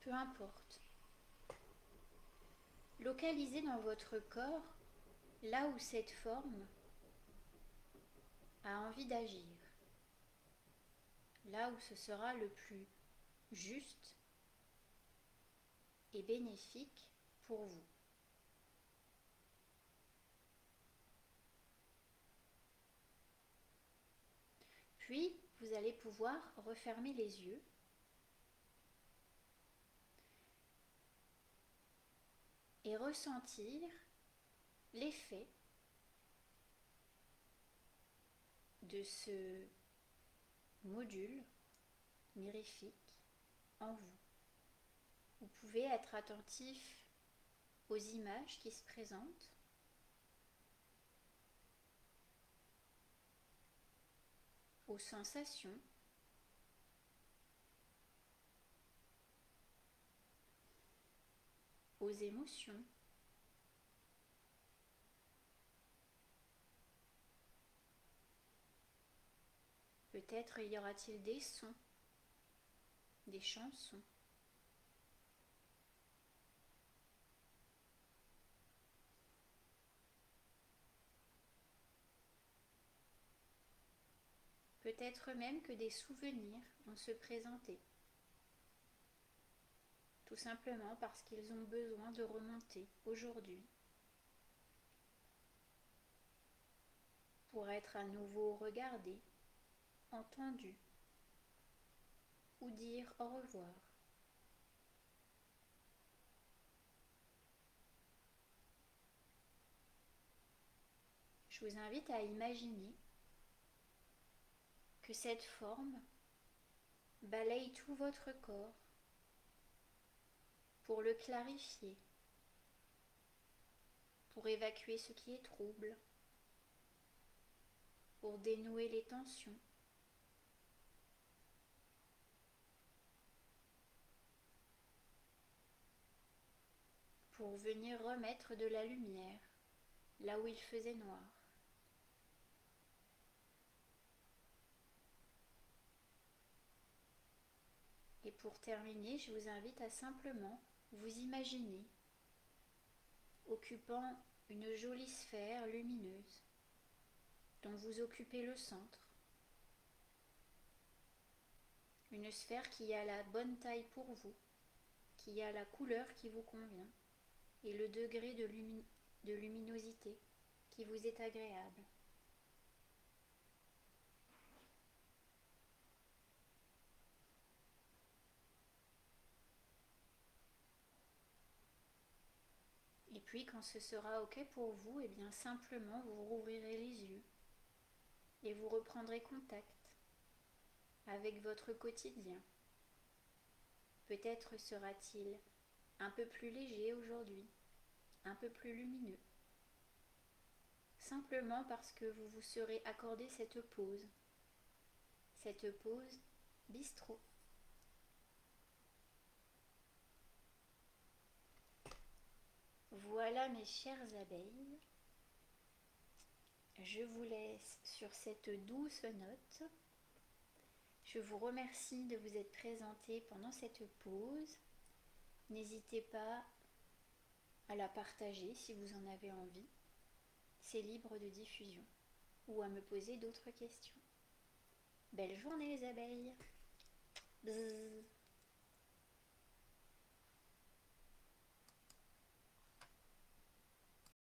peu importe. Localisez dans votre corps là où cette forme a envie d'agir, là où ce sera le plus juste et bénéfique pour vous. Puis, vous allez pouvoir refermer les yeux et ressentir l'effet de ce module mirifique en vous. Vous pouvez être attentif aux images qui se présentent, aux sensations, aux émotions. Peut-être y aura-t-il des sons, des chansons. Peut-être même que des souvenirs vont se présenter. Tout simplement parce qu'ils ont besoin de remonter aujourd'hui pour être à nouveau regardés, entendus ou dire au revoir. Je vous invite à imaginer que cette forme balaye tout votre corps pour le clarifier, pour évacuer ce qui est trouble, pour dénouer les tensions. Pour venir remettre de la lumière là où il faisait noir. Et pour terminer, je vous invite à simplement vous imaginer occupant une jolie sphère lumineuse dont vous occupez le centre. Une sphère qui a la bonne taille pour vous, qui a la couleur qui vous convient et le degré de luminosité qui vous est agréable. Et puis quand ce sera ok pour vous, et bien simplement vous rouvrirez les yeux et vous reprendrez contact avec votre quotidien. Peut-être sera-t-il un peu plus léger aujourd'hui, un peu plus lumineux, simplement parce que vous vous serez accordé cette pause bistrot. Voilà mes chères abeilles, je vous laisse sur cette douce note. Je vous remercie de vous être présenté pendant cette pause. N'hésitez pas à la partager si vous en avez envie. C'est libre de diffusion. Ou à me poser d'autres questions. Belle journée les abeilles. Bzzz.